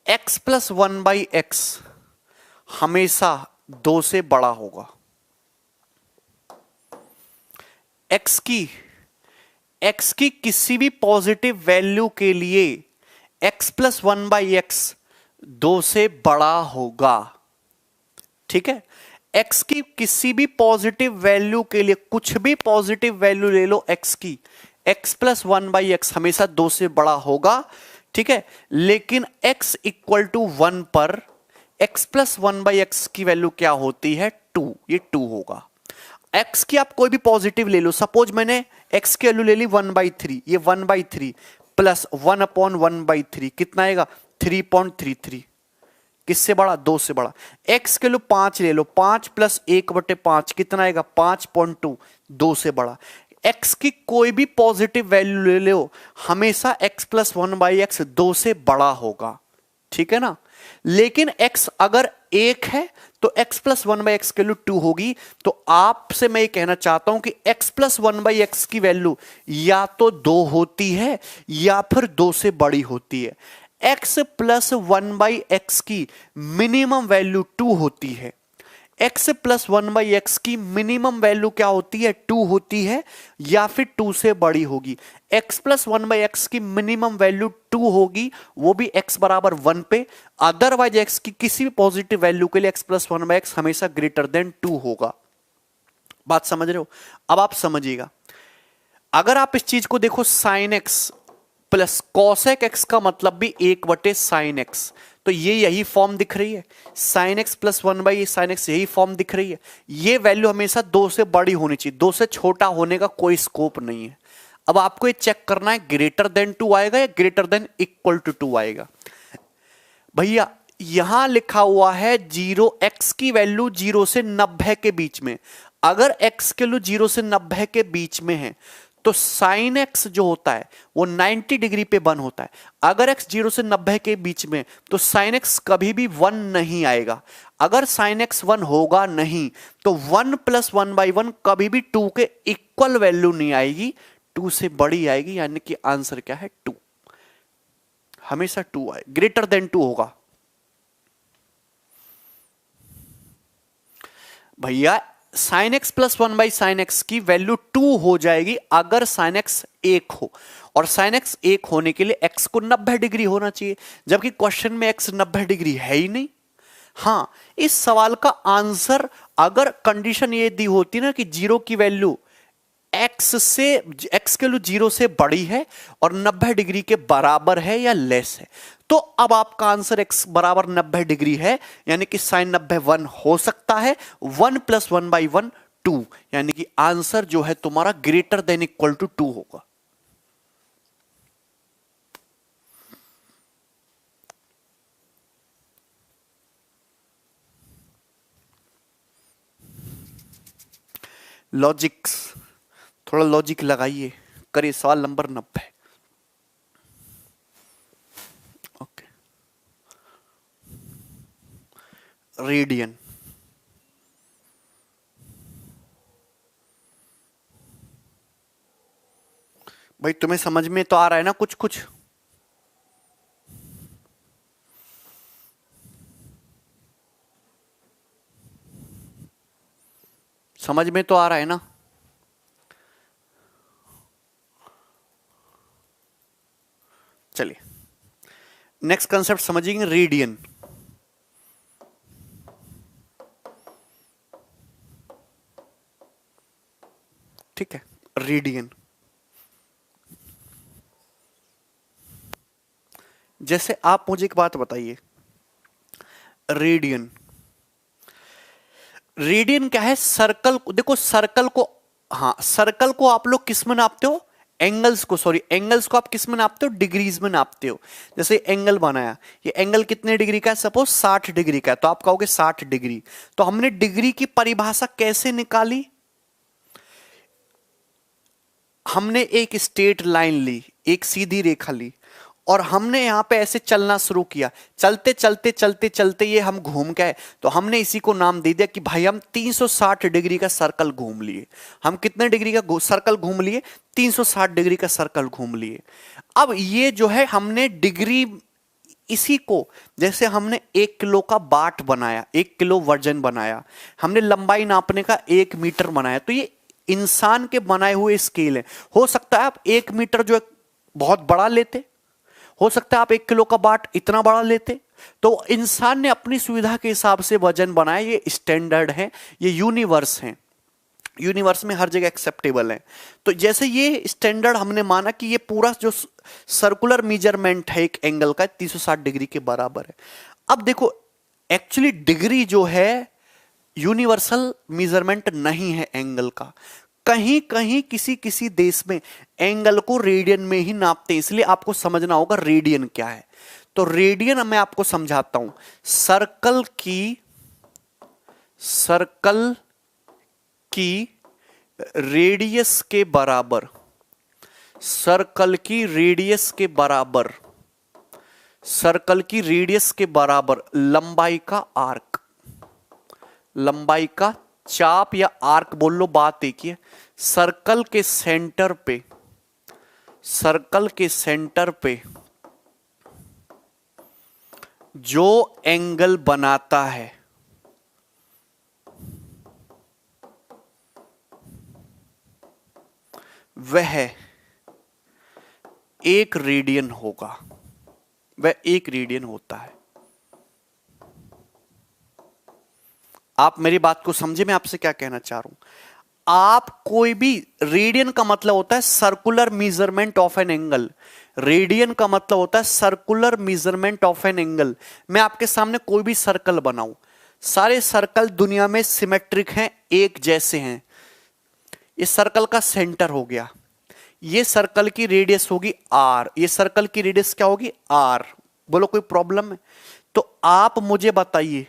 x प्लस 1/x हमेशा 2 से बड़ा होगा। x की किसी भी पॉजिटिव वैल्यू के लिए x प्लस 1/x 2 से बड़ा होगा। ठीक है, x की किसी भी पॉजिटिव वैल्यू के लिए, कुछ भी पॉजिटिव वैल्यू ले लो x की, x प्लस 1/x हमेशा 2 से बड़ा होगा। ठीक है, लेकिन x इक्वल टू 1 पर x प्लस 1/x की वैल्यू क्या होती है? 2। ये 2 होगा। x की आप कोई भी पॉजिटिव ले लो, सपोज मैंने x की वैल्यू ले ली 1/3, ये 1/3 प्लस 1/1/3 कितना आएगा? 3.33। किससे बड़ा? 2 से बड़ा। x के लो 5 ले लो, 5 प्लस 1/5 कितना आएगा? 5.2, 2 से बड़ा। x की कोई भी पॉजिटिव वैल्यू ले लो, हमेशा x प्लस 1/x 2 से बड़ा होगा। ठीक है ना? लेकिन x अगर 1 है तो x प्लस 1/x की वैल्यू 2 होगी। तो आपसे मैं ये कहना चाहता हूं कि x प्लस 1/x की वैल्यू या तो 2 होती है या फिर 2 से बड़ी होती है। x प्लस 1/x की मिनिमम वैल्यू 2 होती है। x प्लस 1/x की मिनिमम वैल्यू क्या होती है? 2 होती है या फिर 2 से बड़ी होगी। x प्लस 1/x की मिनिमम वैल्यू 2 होगी, वो भी x बराबर 1 पे। अदरवाइज x की किसी भी पॉजिटिव वैल्यू के लिए x प्लस 1/x हमेशा ग्रेटर देन 2 होगा। बात समझ रहे हो? अब आप समझिएगा, अगर आप इस चीज को देखो, sin x plus cosec x का मतलब भी 1/sin x, तो ये यही फॉर्म दिख रही है। sin x plus 1/sin x यही फॉर्म दिख रही है। ये वैल्यू हमेशा 2 से बड़ी होनी चाहिए, 2 से छोटा होने का कोई स्कोप नहीं है। अब आपको ये चेक करना है, ग्रेटर देन 2 आएगा या ग्रेटर देन इक्वल टू 2 आएगा। भैया यहां लिखा हुआ है 0, x की वैल्यू 0 से 90 के बीच में। अगर x की वैल्यू 0 से 90 के बीच में है तो sin x जो होता है वो 90 डिग्री पे बन होता है। अगर x 0 से 90 के बीच में तो sin x कभी भी 1 नहीं आएगा। अगर sin x 1 होगा नहीं तो 1 प्लस 1/1 कभी भी 2 के इक्वल वैल्यू नहीं आएगी, 2 से बड़ी आएगी। यानी कि आंसर क्या है? 2। हमेशा 2 आए, ग्रेटर देन 2 होगा। भैया sin x plus 1/sin x की वैल्यू 2 हो जाएगी अगर sin x 1 हो, और sin x 1 होने के लिए x को 90 डिग्री होना चाहिए, जबकि क्वेश्चन में x 90 डिग्री है ही नहीं। हां, इस सवाल का आंसर अगर कंडीशन ये दी होती ना कि 0 की वैल्यू x के लिए 0 से बड़ी है और 90 डिग्री के बराबर है या लेस है, तो अब आपका आंसर x बराबर 90 डिग्री है, यानी कि sin 90 1 हो सकता है। 1 प्लस 1/1 2, यानी कि आंसर जो है तुम्हारा ग्रेटर देन इक्वल टू 2 होगा। लॉजिक्स, थोड़ा लॉजिक लगाइए, करिए सवाल नंबर 90। Okay, radian. भाई तुम्हें समझ में तो आ रहा है ना कुछ कुछ? समझ में तो आ रहा है ना? चलिए नेक्स्ट कंसेप्ट समझिए, रेडियन। रेडियन। जैसे आप मुझे एक बात बताइए, रेडियन, रेडियन क्या है? सर्कल, देखो सर्कल को, हाँ सर्कल को आप लोग किस में नापते हो? एंगल्स को, सॉरी एंगल्स को आप किस में नापते हो? डिग्रीज में नापते हो। जैसे एंगल बनाया, ये एंगल कितने डिग्री का है? सपोज 60 डिग्री का है, तो आप कहोगे 60 डिग्री। तो हमने डिग्री की परिभाषा कैसे निकाली? हमने एक स्ट्रेट लाइन ली, एक सीधी रेखा ली, और हमने यहां पे ऐसे चलना शुरू किया। चलते चलते चलते चलते ये हम घूम गए, तो हमने इसी को नाम दे दिया कि भाई हम 360 डिग्री का सर्कल घूम लिए। हम कितने डिग्री का सर्कल घूम लिए? 360 डिग्री का सर्कल घूम लिए। अब ये जो है हमने डिग्री, इसी को जैसे हमने 1 किलो का बाट बनाया, 1 किलो वजन बनाया, हमने लंबाई नापने का 1 मीटर बनाया, तो ये इंसान के बनाए हुए स्केल है। हो सकता है आप 1 मीटर जो है बहुत बड़ा लेते, हो सकता है आप 1 किलो का बाट इतना बड़ा लेते। तो इंसान ने अपनी सुविधा के हिसाब से वजन बनाया। ये स्टैंडर्ड है, ये यूनिवर्स है, यूनिवर्स में हर जगह एक्सेप्टेबल है। तो जैसे ये स्टैंडर्ड हमने माना कि ये पूरा जो सर्कुलर मेजरमेंट है एक एंगल का 360 डिग्री के बराबर है। अब देखो एक्चुअली डिग्री जो है यूनिवर्सल मेजरमेंट नहीं है एंगल का। कहीं कहीं किसी किसी देश में एंगल को रेडियन में ही नापते हैं, इसलिए आपको समझना होगा रेडियन क्या है। तो रेडियन मैं आपको समझाता हूं। सर्कल की रेडियस के बराबर, सर्कल की रेडियस के बराबर, सर्कल की रेडियस के बराबर लंबाई का आर्क, लंबाई का चाप या आर्क बोल लो, बात एक ही है। सर्कल के सेंटर पे, सर्कल के सेंटर पे जो एंगल बनाता है वह 1 रेडियन होगा, वह 1 रेडियन होता है। आप मेरी बात को समझे, मैं आपसे क्या कहना चाह रहा हूं। आप कोई भी, रेडियन का मतलब होता है circular measurement of an angle, radian का मतलब होता है circular measurement of an angle. मैं आपके सामने कोई भी सर्कल बनाऊं, सारे सर्कल दुनिया में सिमेट्रिक हैं, एक जैसे हैं। इस सर्कल का सेंटर हो गया, ये सर्कल की रेडियस होगी आर, ये सर्कल की रेडियस क्या होगी? आर। बोलो कोई प्रॉब्लम है? तो आप मुझे बताइए,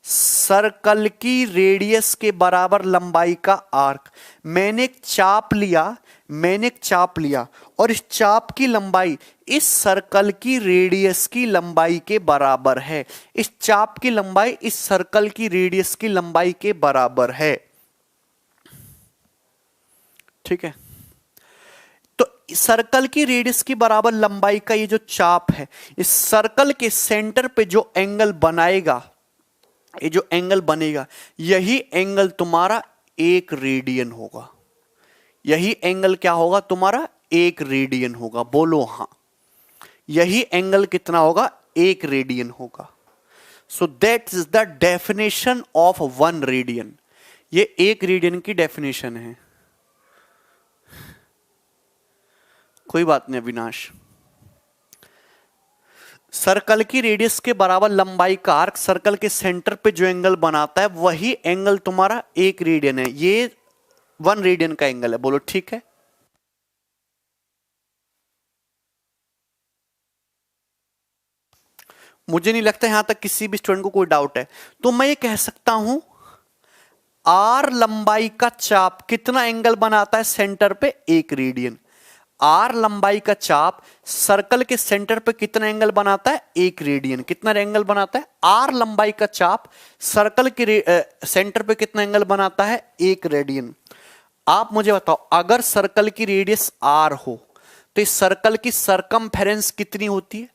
सर्कल की रेडियस के बराबर लंबाई का आर्क, मैंने एक चाप लिया, मैंने एक चाप लिया और इस चाप की लंबाई इस सर्कल की रेडियस की लंबाई के बराबर है। इस चाप की लंबाई इस सर्कल की रेडियस की लंबाई के बराबर है। ठीक है, तो सर्कल की रेडियस की बराबर लंबाई का ये जो चाप है, इस सर्कल के सेंटर पे जो एंगल बनाएगा, ये जो एंगल बनेगा, यही एंगल तुम्हारा 1 रेडियन होगा। यही एंगल क्या होगा तुम्हारा? 1 रेडियन होगा। बोलो हां, यही एंगल कितना होगा? 1 रेडियन होगा। So that is the definition of 1 radian. ये 1 रेडियन की डेफिनेशन है। कोई बात नहीं अविनाश। सर्कल की रेडियस के बराबर लंबाई का आर्क सर्कल के सेंटर पे जो एंगल बनाता है वही एंगल तुम्हारा 1 रेडियन है। ये 1 रेडियन का एंगल है। बोलो ठीक है। मुझे नहीं लगता यहां तक किसी भी स्टूडेंट को कोई डाउट है। तो मैं ये कह सकता हूं आर लंबाई का चाप कितना एंगल बनाता है सेंटर पे? 1 रेडियन। आर लंबाई का चाप सर्कल के सेंटर पे कितना एंगल बनाता है? 1 रेडियन। कितना एंगल बनाता है? आर लंबाई का चाप सर्कल के सेंटर पे कितना एंगल बनाता है? 1 रेडियन। आप मुझे बताओ, अगर सर्कल की रेडियस आर हो तो इस सर्कल की सरकमफेरेंस कितनी होती है?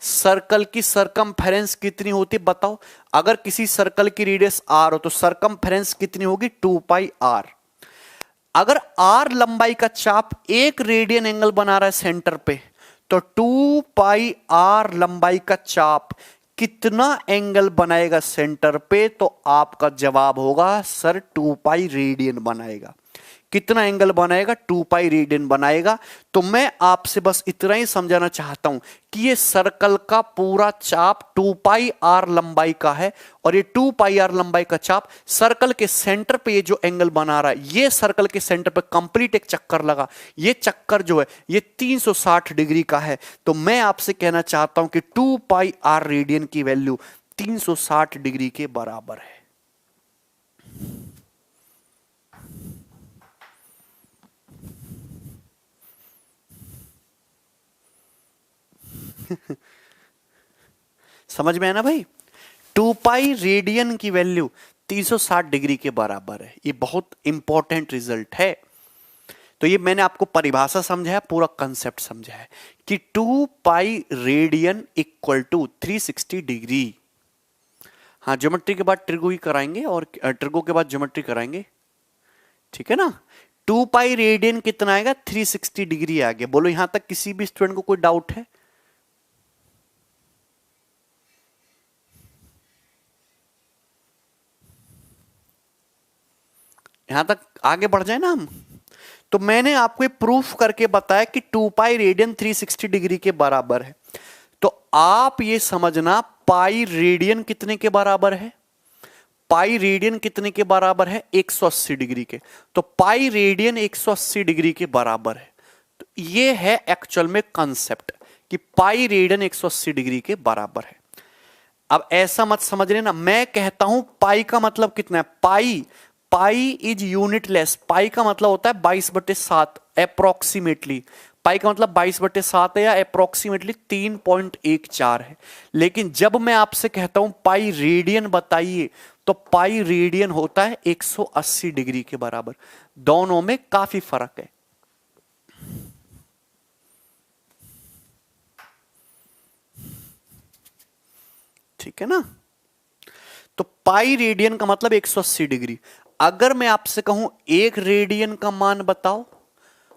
सर्कल की सरकमफेरेंस कितनी होती है बताओ। अगर किसी सर्कल की रेडियस आर हो तो सरकमफेरेंस कितनी होगी? 2 पाई आर। अगर आर लंबाई का चाप 1 रेडियन एंगल बना रहा है सेंटर पे, तो 2 पाई आर लंबाई का चाप कितना एंगल बनाएगा सेंटर पे? तो आपका जवाब होगा सर 2 पाई रेडियन बनाएगा। कितना एंगल बनाएगा, 2 पाई रेडियन बनाएगा। तो मैं आपसे बस इतना ही समझाना चाहता हूं कि ये सर्कल का पूरा चाप 2 पाई आर लंबाई का है, और ये 2 पाई आर लंबाई का चाप सर्कल के सेंटर पे ये जो एंगल बना रहा है, ये सर्कल के सेंटर पे कंप्लीट एक चक्कर लगा, ये चक्कर जो है ये 360 डिग्री का है। तो मैं आपसे कहना चाहता हूं कि 2 पाई आर रेडियन की वैल्यू 360 डिग्री के बराबर है। समझ में है ना भाई? 2 पाई रेडियन की वैल्यू 360 डिग्री के बराबर है। ये बहुत इंपॉर्टेंट रिजल्ट है। तो ये मैंने आपको परिभाषा समझाया, पूरा कंसेप्ट समझाया कि 2 pi radian equal to 360 degree. हाँ, ज्योमेट्री के बाद ट्रिगो ही कराएंगे, और ट्रिगो के बाद ज्योमेट्री कराएंगे, ठीक है ना। 2 पाई रेडियन कितना आएगा, 360 डिग्री आ गया। बोलो यहां तक किसी भी स्टूडेंट को कोई डाउट है? यहां तक आगे बढ़ जाए ना हम। तो मैंने आपको प्रूफ करके बताया कि 2 पाई रेडियन 360 डिग्री के बराबर है। तो आप ये समझना पाई रेडियन कितने के बराबर है, पाई रेडियन कितने के बराबर है, 180 डिग्री के। तो पाई रेडियन 180 डिग्री के बराबर है। तो ये है एक्चुअल में कंसेप्ट कि पाई रेडियन 180 डिग्री के बराबर है। अब ऐसा मत समझ लेना, मैं कहता हूं पाई का मतलब कितना है, पाई पाई इज यूनिटलेस। पाई का मतलब होता है 22/7 अप्रोक्सीमेटली। पाई का मतलब 22/7 है, या अप्रोक्सीमेटली 3.14 है। लेकिन जब मैं आपसे कहता हूं पाई रेडियन बताइए, तो पाई रेडियन होता है 180 डिग्री के बराबर। दोनों में काफी फर्क है। ठीक है ना। तो पाई रेडियन का मतलब 180 डिग्री। अगर मैं आपसे कहूं 1 रेडियन का मान बताओ,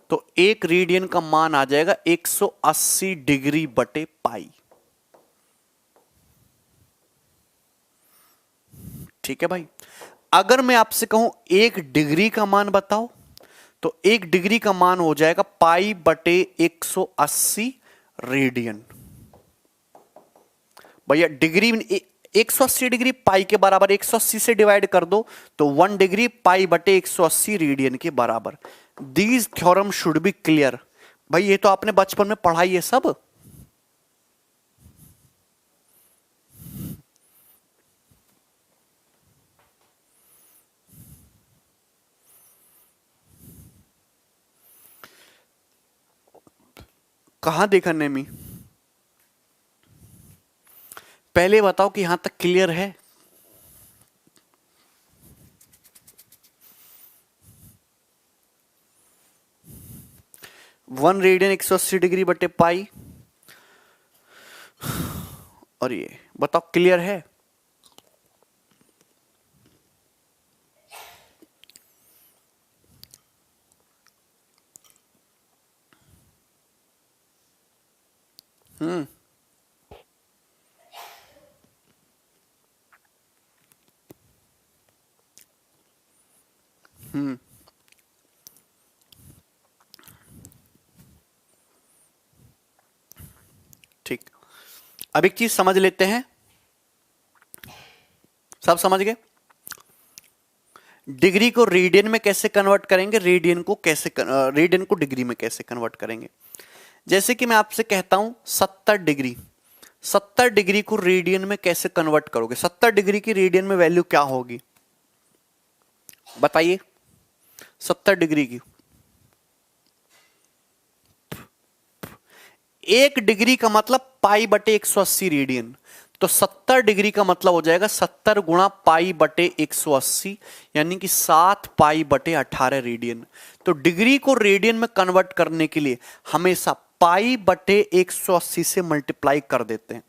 तो 1 रेडियन का मान आ जाएगा 180 डिग्री बटे पाई। ठीक है भाई। अगर मैं आपसे कहूं 1 डिग्री का मान बताओ, तो 1 डिग्री का मान हो जाएगा पाई बटे 180 रेडियन। भैया डिग्री 180 डिग्री पाई के बराबर, 180 से डिवाइड कर दो तो 1 डिग्री पाई बटे 180 रेडियन के बराबर। These theorem should be clear. भाई ये तो आपने बचपन में पढ़ा ही है सब। कहां देखा नेमी? पहले बताओ कि यहां तक क्लियर है। वन रेडियन 180 डिग्री बटे पाई, और ये बताओ क्लियर है? हम्म हम्म ठीक। अब एक चीज समझ लेते हैं, सब समझ गए? डिग्री को रेडियन में कैसे कन्वर्ट करेंगे, रेडियन को डिग्री में कैसे कन्वर्ट करेंगे। जैसे कि मैं आपसे कहता हूं 70 डिग्री, 70 डिग्री को रेडियन में कैसे कन्वर्ट करोगे? 70 डिग्री की रेडियन में वैल्यू क्या होगी बताइए? 70 डिग्री की 1 डिग्री का मतलब पाई बटे 180 रेडियन। तो 70 डिग्री का मतलब हो जाएगा 70 गुणा पाई बटे 180, यानी कि 7 पाई बटे 18 रेडियन। तो डिग्री को रेडियन में कन्वर्ट करने के लिए हमेशा पाई बटे 180 से मल्टीप्लाई कर देते हैं।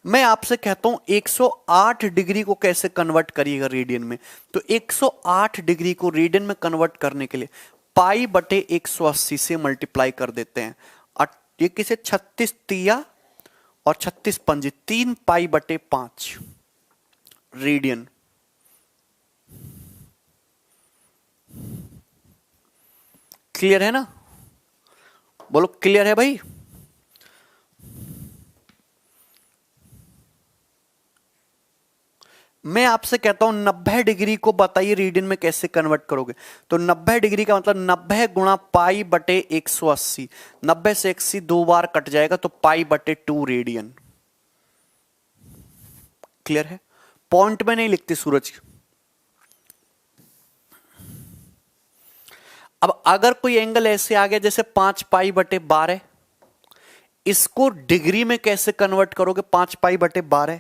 मैं आपसे कहता हूं 108 डिग्री को कैसे कन्वर्ट करिएगा रेडियन में। तो 108 डिग्री को रेडियन में कन्वर्ट करने के लिए पाई बटे 180 से मल्टीप्लाई कर देते हैं। ये किसे 36 तिया और 36 पंजे 3 पाई बटे 5 रेडियन। क्लियर है ना? बोलो क्लियर है भाई? मैं आपसे कहता हूं 90 डिग्री को बताइए रेडियन में कैसे कन्वर्ट करोगे। तो 90 डिग्री का मतलब 90 गुणा पाई बटे 180। 90 से 80 दो बार कट जाएगा तो पाई बटे 2 रेडियन। क्लियर है? पॉइंट में नहीं लिखते सूरज। अब अगर कोई एंगल ऐसे आ गया जैसे 5 पाई बटे 12, इसको डिग्री में कैसे कन्वर्ट करोगे? 5 पाई बटे 12।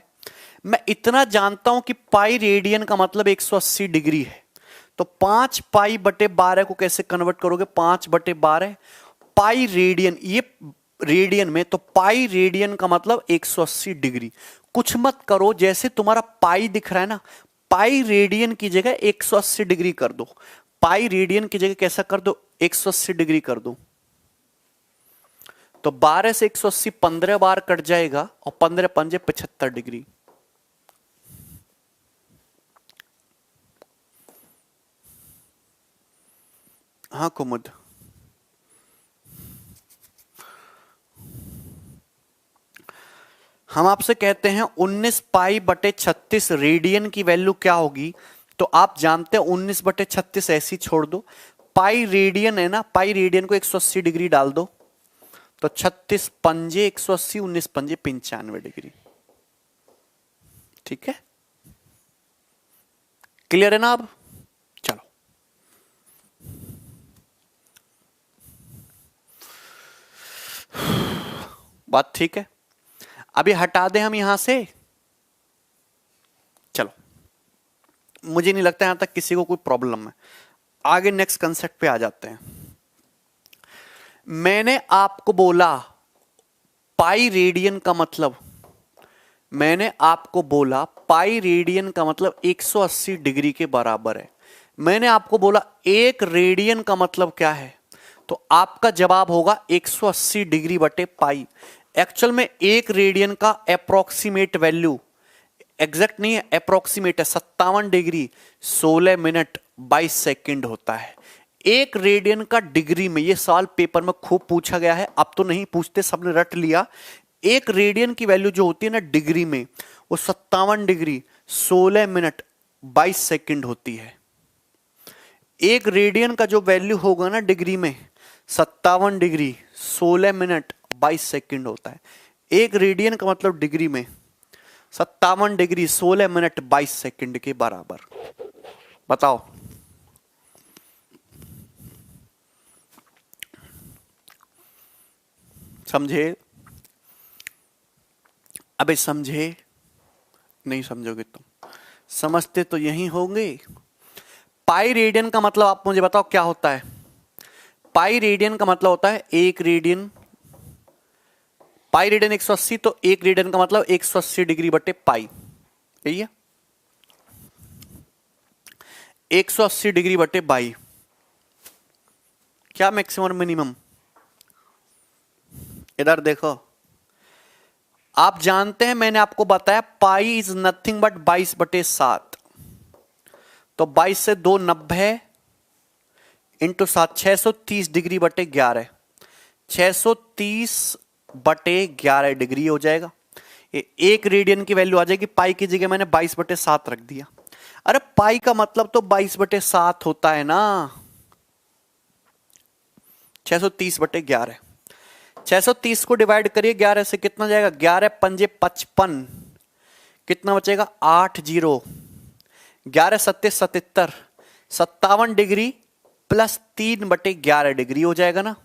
मैं इतना जानता हूं कि पाई रेडियन का मतलब 180 डिग्री है, तो 5 पाई बटे 12 को कैसे कन्वर्ट करोगे? 5 बटे 12 पाई रेडियन, ये रेडियन में, तो पाई रेडियन का मतलब 180 डिग्री। कुछ मत करो, जैसे तुम्हारा पाई दिख रहा है ना, पाई रेडियन की जगह 180 डिग्री कर दो। पाई रेडियन की जगह कैसा कर दो? 180 डिग्री कर दो। तो 12 से 180 15 बार कट जाएगा और 15 पंजे 75 डिग्री। हाँ कुमुद, हम आपसे कहते हैं 19 पाई बटे 36 रेडियन की वैल्यू क्या होगी? तो आप जानते हैं 19 बटे 36 ऐसी छोड़ दो, पाई रेडियन है ना, पाई रेडियन को 180 डिग्री डाल दो, तो 36 पंजे 180, 19 पंजे 95 डिग्री। ठीक है, क्लियर है ना? अब चलो, बात ठीक है। अभी हटा दें हम यहां से। चलो, मुझे नहीं लगता यहां तक किसी को कोई प्रॉब्लम है। आगे नेक्स्ट कंसेप्ट पे आ जाते हैं। मैंने आपको बोला पाई रेडियन का मतलब, मैंने आपको बोला पाई रेडियन का मतलब 180 डिग्री के बराबर है। मैंने आपको बोला एक रेडियन का मतलब क्या है, तो आपका जवाब होगा 180 डिग्री बटे पाई। एक्चुअल में एक रेडियन का अप्रोक्सीमेट वैल्यू, एग्जैक्ट नहीं है, अप्रोक्सीमेट है, 57 डिग्री 16 मिनट 22 सेकंड होता है। एक रेडियन का डिग्री में, ये सवाल पेपर में खूब पूछा गया है, अब तो नहीं पूछते, सबने रट लिया। एक रेडियन की वैल्यू जो होती है ना डिग्री में, वो 57 डिग्री 16 मिनट 22 सेकंड होती है। एक रेडियन का जो वैल्यू होगा ना डिग्री में, 57 डिग्री 16 मिनट 22 सेकंड होता है। एक रेडियन का मतलब डिग्री में 57 डिग्री 16 मिनट 22 सेकंड के बराबर। बताओ, समझे? अबे समझे? नहीं समझोगे तुम, समझते तो यही होंगे। पाई रेडियन का मतलब आप मुझे बताओ क्या होता है? पाई रेडियन का मतलब होता है एक रेडियन, पाई रेडियन 180, तो एक रेडियन का मतलब 180 डिग्री बटे पाई, यही है। 180 डिग्री बटे बाई, क्या मैक्सिमम और मिनिमम? इधर देखो, आप जानते हैं मैंने आपको बताया पाई इज नथिंग बट 22 बटे 7, तो 22 से 2 90 इंटू 7 630 डिग्री बटे 11, 630 बटे 11 डिग्री हो जाएगा। एक रेडियन की वैल्यू आ जाएगी, पाई की जगह मैंने 22 बटे 7 रख दिया। अरे पाई का मतलब तो 22 बटे 7 होता है ना, 630 बटे 11। 630 को डिवाइड करिए 11 से, कितना जाएगा? 11 पंजे 55, कितना बचेगा? 8 जीरो, 11 सत्ते 77, 57 डिग्री प्लस 3 बटे 11 डिग्री हो जाएगा ना।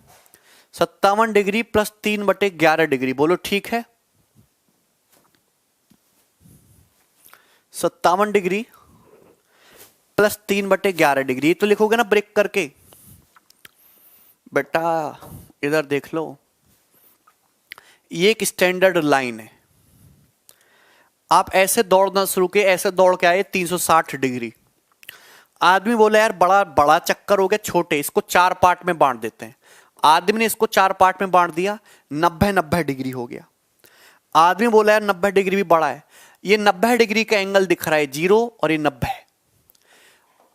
57 डिग्री प्लस 3 बटे 11 डिग्री, बोलो ठीक है? 57 डिग्री प्लस 3 बटे 11 डिग्री, तो लिखोगे ना ब्रेक करके। बेटा इधर देख लो, ये एक स्टैंडर्ड लाइन है। आप ऐसे दौड़ना शुरू किए, ऐसे दौड़ के आए 360 डिग्री। आदमी बोला यार बड़ा बड़ा चक्कर हो गया, छोटे, इसको 4 पार्ट में बांट देते हैं। आदमी ने इसको 4 पार्ट में बांट दिया, 90 डिग्री हो गया। आदमी बोला यार 90 डिग्री भी बड़ा है, ये 90 डिग्री का एंगल दिख रहा है 0 और ये 90।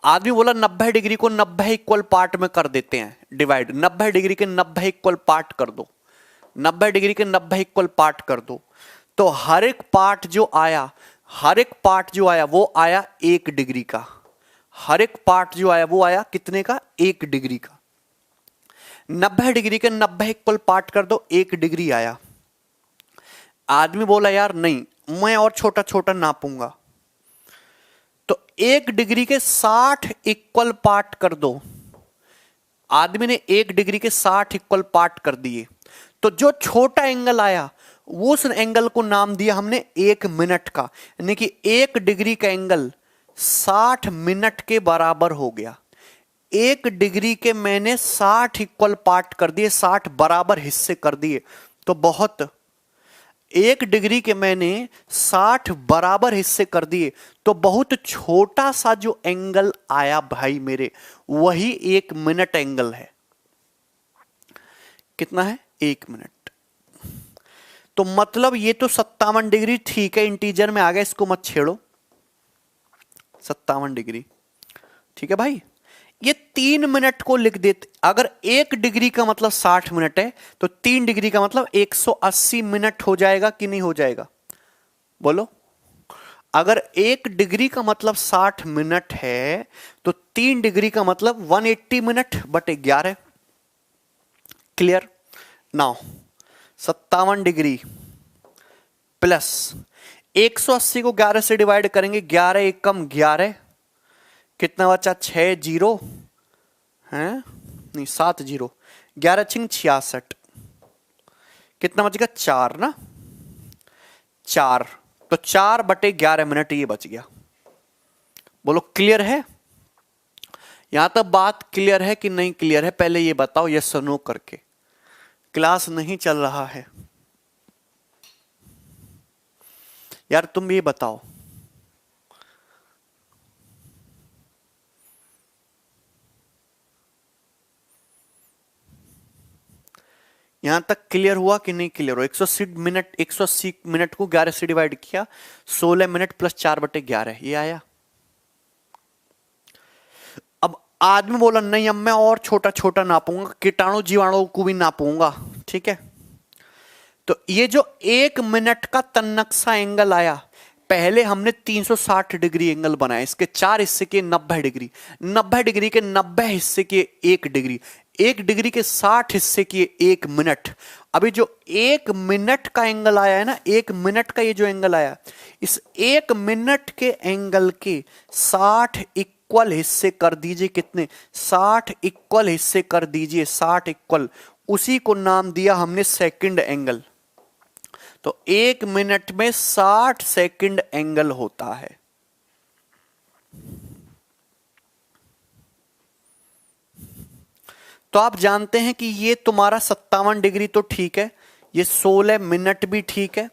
आदमी बोला 90 डिग्री को 90 इक्वल पार्ट में कर देते हैं डिवाइड, 90 डिग्री के 90 इक्वल पार्ट कर दो, 90 डिग्री के 90 इक्वल पार्ट कर दो, तो हर एक पार्ट जो आया, हर एक पार्ट जो आया वो आया 1 डिग्री का, हर एक पार्ट जो आया वो आया कितने का, 1 डिग्री का। 90 डिग्री के 90 इक्वल पार्ट कर दो, 1 डिग्री आया। आदमी बोला यार नहीं, मैं और छोटा छोटा नापूंगा, तो 1 डिग्री के 60 इक्वल पार्ट कर दो। आदमी ने 1 डिग्री के 60 इक्वल पार्ट कर दिए, तो जो छोटा एंगल आया वो उस एंगल को नाम दिया हमने 1 मिनट का, यानी कि 1 डिग्री का एंगल 60 मिनट के बराबर हो गया। 1 डिग्री के मैंने 60 इक्वल पार्ट कर दिए, 60 बराबर हिस्से कर दिए, तो बहुत, 1 डिग्री के मैंने 60 बराबर हिस्से कर दिए, तो बहुत छोटा सा जो एंगल आया भाई मेरे, वही 1 मिनट एंगल है। कितना है, 1 मिनट। तो मतलब ये तो 57 डिग्री ठीक है, इंटीजर में आ गया, इसको मत छेड़ो, 57 डिग्री ठीक है भाई। ये 3 मिनट को लिख देते, अगर 1 डिग्री का मतलब 60 मिनट है तो 3 डिग्री का मतलब 180 मिनट हो जाएगा कि नहीं हो जाएगा, बोलो। अगर 1 डिग्री का मतलब 60 मिनट है तो 3 डिग्री का मतलब 180 मिनट बटे 11। क्लियर। नाउ 57 डिग्री प्लस 180 को 11 से डिवाइड करेंगे, 11 एकम 11, कितना बचा, 6 जीरो है, नहीं 7 जीरो, 11 छिंग 66, कितना बचेगा, 4 ना, 4, तो 4 बटे 11 मिनट ये बच गया। बोलो क्लियर है, यहां तक बात क्लियर है कि नहीं क्लियर है, पहले ये बताओ यस और नो करके। क्लास नहीं चल रहा है यार, तुम ये बताओ। यहां तक क्लियर हुआ कि नहीं क्लियर हुआ। 180 मिनट को 11 से डिवाइड किया, 16 मिनट प्लस 4 बटे 11 ये आया। अब आदमी बोला नहीं, अब मैं और छोटा छोटा नापूंगा, कीटाणु जीवाणु को भी नापूंगा, ठीक है। तो ये जो 1 मिनट का तन्नक्सा एंगल आया, पहले हमने 360 डिग्री एंगल बनाया, इसके 4 हिस्से किए 90 डिग्री, 90 डिग्री के 90 हिस्से किए 1 डिग्री, 1 डिग्री के 60 हिस्से किए 1 मिनट। अभी जो 1 मिनट का एंगल आया है ना, 1 मिनट का ये जो एंगल आया, इस 1 मिनट के एंगल के 60 इक्वल हिस्से कर दीजिए, कितने, 60 इक्वल हिस्से कर दीजिए, 60 इक्वल, उसी को नाम दिया हमने सेकंड एंगल। तो 1 मिनट में 60 सेकंड एंगल होता है। तो आप जानते हैं कि ये तुम्हारा 57 डिग्री तो ठीक है, ये 16 मिनट भी ठीक है।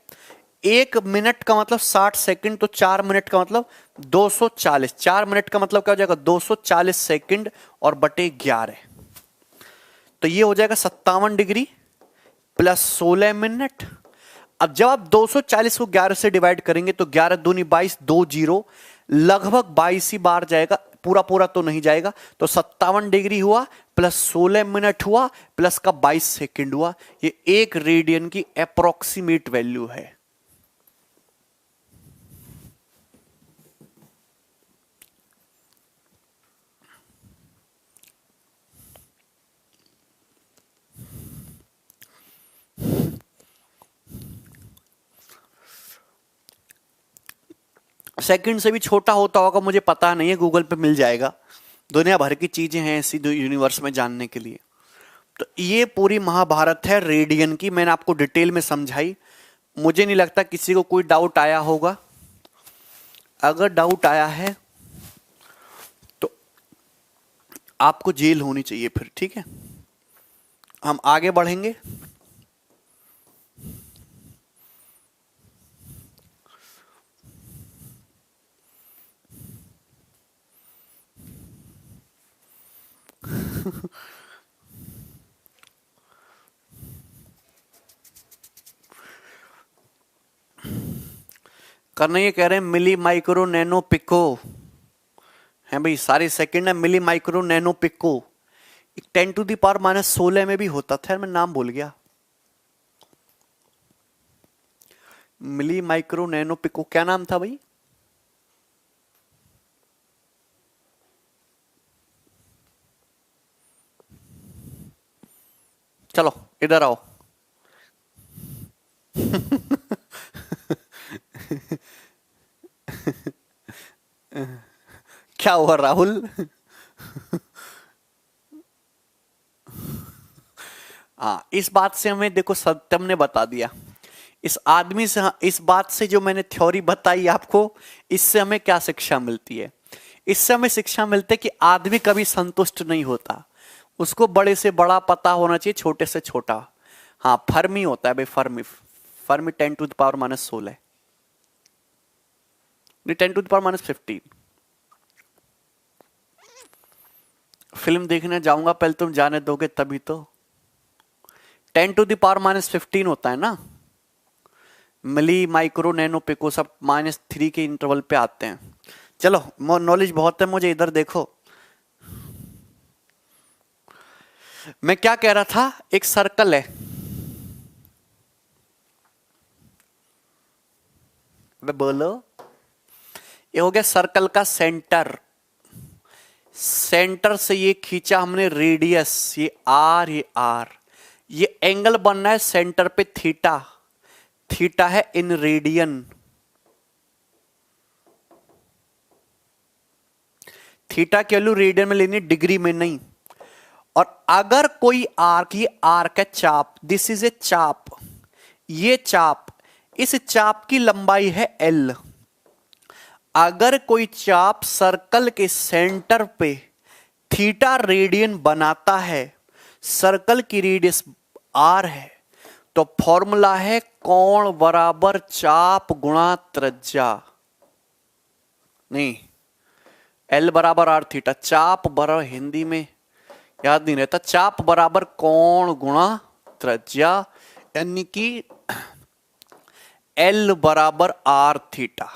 1 मिनट का मतलब 60 सेकंड, तो 4 मिनट का मतलब 240, 4 मिनट का मतलब क्या हो जाएगा, 240 सेकंड और बटे 11, तो ये हो जाएगा 57 डिग्री प्लस 16 मिनट। अब जब आप 240 को 11 से डिवाइड करेंगे तो 11 दूनी 22, 2 जीरो, लगभग 22 ही बार जाएगा, पूरा पूरा तो नहीं जाएगा। तो 57 डिग्री हुआ प्लस 16 मिनट हुआ प्लस का 22 सेकंड हुआ, ये 1 रेडियन की अप्रोक्सीमेट वैल्यू है। सेकंड से भी छोटा होता होगा, मुझे पता नहीं है, गूगल पे मिल जाएगा। दुनिया भर की चीजें हैं ऐसी यूनिवर्स में जानने के लिए। तो ये पूरी महाभारत है रेडियन की, मैंने आपको डिटेल में समझाई। मुझे नहीं लगता किसी को कोई डाउट आया होगा। अगर डाउट आया है तो आपको जेल होनी चाहिए फिर, ठीक है। हम आगे बढ़ेंगे। करना, ये कह रहे हैं मिली, माइक्रो, नैनो, पिको है भाई, सारे सेकंड है। मिली माइक्रो नैनो पिको 10⁻⁻16 में भी होता था, मैं नाम भूल गया। मिली माइक्रो नैनो पिको क्या नाम था भाई? चलो इधर आओ। क्या हुआ राहुल? हाँ, इस बात से हमें देखो सत्यम ने बता दिया। इस आदमी से, इस बात से जो मैंने थ्योरी बताई आपको, इससे हमें क्या शिक्षा मिलती है? इससे हमें शिक्षा मिलती है कि आदमी कभी संतुष्ट नहीं होता, उसको बड़े से बड़ा पता होना चाहिए, छोटे से छोटा। हाँ, फर्मी होता है भाई, फर्मी। फर्मी 10⁻⁻16 नहीं, 10⁻⁻15। फिल्म देखने जाऊंगा, पहले तुम जाने दोगे तभी तो। 10⁻⁻15 होता है ना। मिली माइक्रो नैनो पिको सब -3 के इंटरवल पे आते हैं। चलो, नॉलेज बहुत है मुझे, इधर देखो। मैं क्या कह रहा था, एक सर्कल है, बोलो। ये हो गया सर्कल का सेंटर। सेंटर से ये खींचा हमने रेडियस, ये आर, ये आर। ये एंगल बनना है सेंटर पे थीटा। थीटा है इन रेडियन। थीटा की वैल्यू रेडियन में लेनी, डिग्री में नहीं। और अगर कोई आर्क, ये आर्क है, चाप, दिस इज ए चाप, ये चाप, इस चाप की लंबाई है एल। अगर कोई चाप सर्कल के सेंटर पे थीटा रेडियन बनाता है, सर्कल की रेडियस आर है, तो फॉर्मूला है कोण बराबर चाप गुणा त्रिज्या। नहीं, एल बराबर आर थीटा। चाप बराबर, हिंदी में याद नहीं रहता, चाप बराबर कोण गुणा त्रिज्या, यानी कि एल बराबर R theta.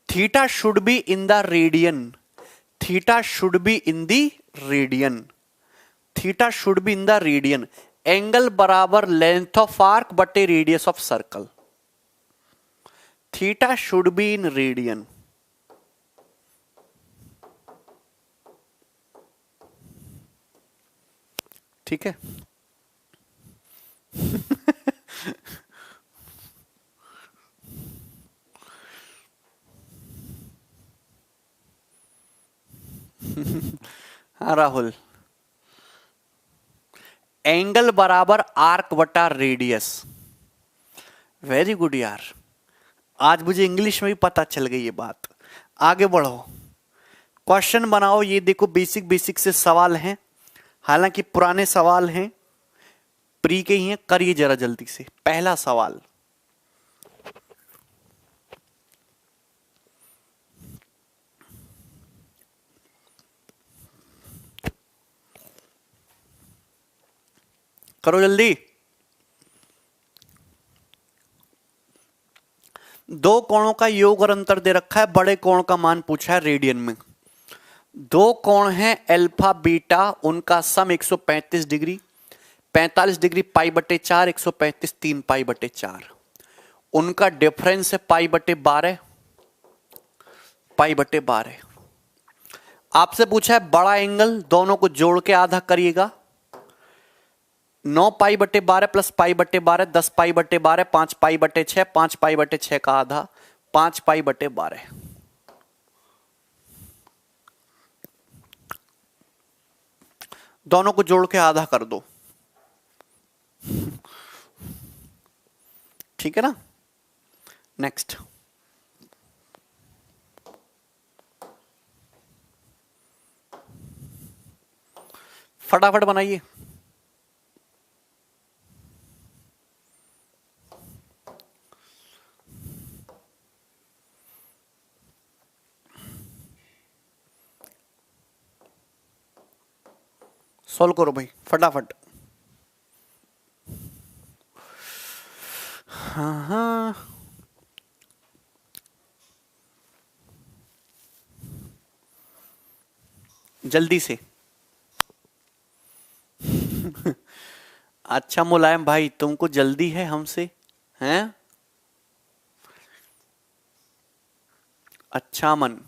Theta should be in the radian. Theta should be in the radian. Theta should be in the radian. Angle बराबर लेंथ ऑफ आर्क बटे radius of circle. Theta should be in radian. ठीक है। हाँ Rahul, angle बराबर arc बटा radius. Very good यार, आज मुझे इंग्लिश में भी पता चल गई ये बात। आगे बढ़ो, क्वेश्चन बनाओ। ये देखो बेसिक बेसिक से सवाल हैं, हालांकि पुराने सवाल हैं, प्री के ही हैं। करिए जरा जल्दी से। पहला सवाल, करो जल्दी। दो कोणों का योग और अंतर दे रखा है, बड़े कोण का मान पूछा है रेडियन में। दो कोण हैं अल्फा बीटा, उनका सम 135 डिग्री, 45 डिग्री पाई बटे 4, 135 3 पाई बटे 4। उनका डिफरेंस है पाई बटे 12, पाई बटे 12। आपसे पूछा है बड़ा एंगल, दोनों को जोड़ के आधा करिएगा। 9 पाई बटे 12 प्लस पाई बटे 12, 10 पाई बटे 12, 5 पाई बटे 6, 5 पाई बटे 6 का आधा, 5 पाई बटे 12। दोनों को जोड़ के आधा कर दो, ठीक है ना। नेक्स्ट, फटाफट बनाइए। सॉल्व करो भाई फटाफट। हाँ, जल्दी से। अच्छा मुलायम भाई, तुमको जल्दी है हमसे, हैं? अच्छा मन।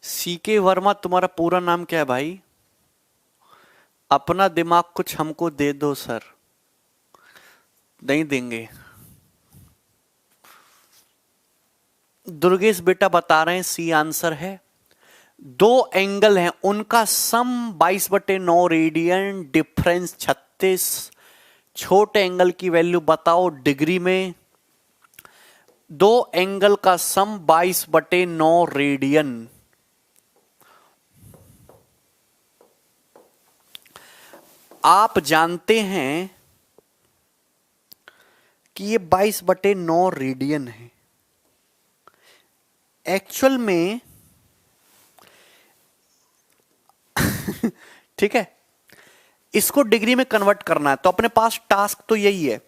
सीके वर्मा, तुम्हारा पूरा नाम क्या है भाई? अपना दिमाग कुछ हमको दे दो सर। नहीं देंगे। दुर्गेश बेटा बता रहे हैं सी आंसर है। दो एंगल हैं, उनका सम 22/9 रेडियन, डिफरेंस 36। छोटे एंगल की वैल्यू बताओ डिग्री में। दो एंगल का सम 22/9 रेडियन। आप जानते हैं कि ये 22/9 रेडियन है। एक्चुअल में ठीक है, इसको डिग्री में कन्वर्ट करना है तो अपने पास टास्क तो यही है।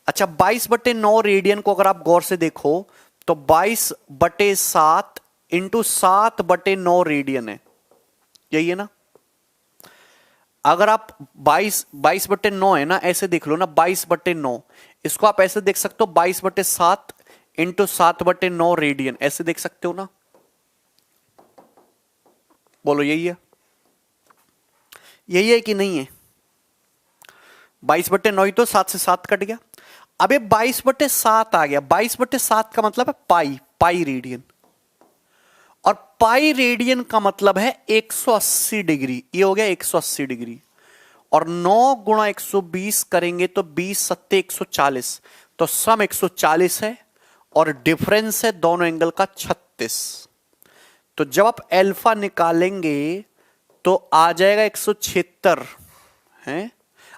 अच्छा, 22/9 रेडियन को अगर आप गौर से देखो तो 22/7 इंटू 7/9 रेडियन है, यही है ना। अगर आप 22/9 है ना, ऐसे देख लो ना, 22/9 इसको आप ऐसे देख सकते हो, 22/7 इंटू 7/9 रेडियन, ऐसे देख सकते हो ना। बोलो यही है, यही है कि नहीं है? 22/9 ही तो 7 से 7 कट गया। अब ये 22/7 आ गया। 22/7 का मतलब है पाई, पाई रेडियन, और पाई रेडियन का मतलब है 180 डिग्री। ये हो गया 180 डिग्री, और 9 गुणा 120 करेंगे तो 20 सत्ते 140, तो सम 140 है और डिफरेंस है दोनों एंगल का 36। तो जब आप अल्फा निकालेंगे तो आ जाएगा 176 है।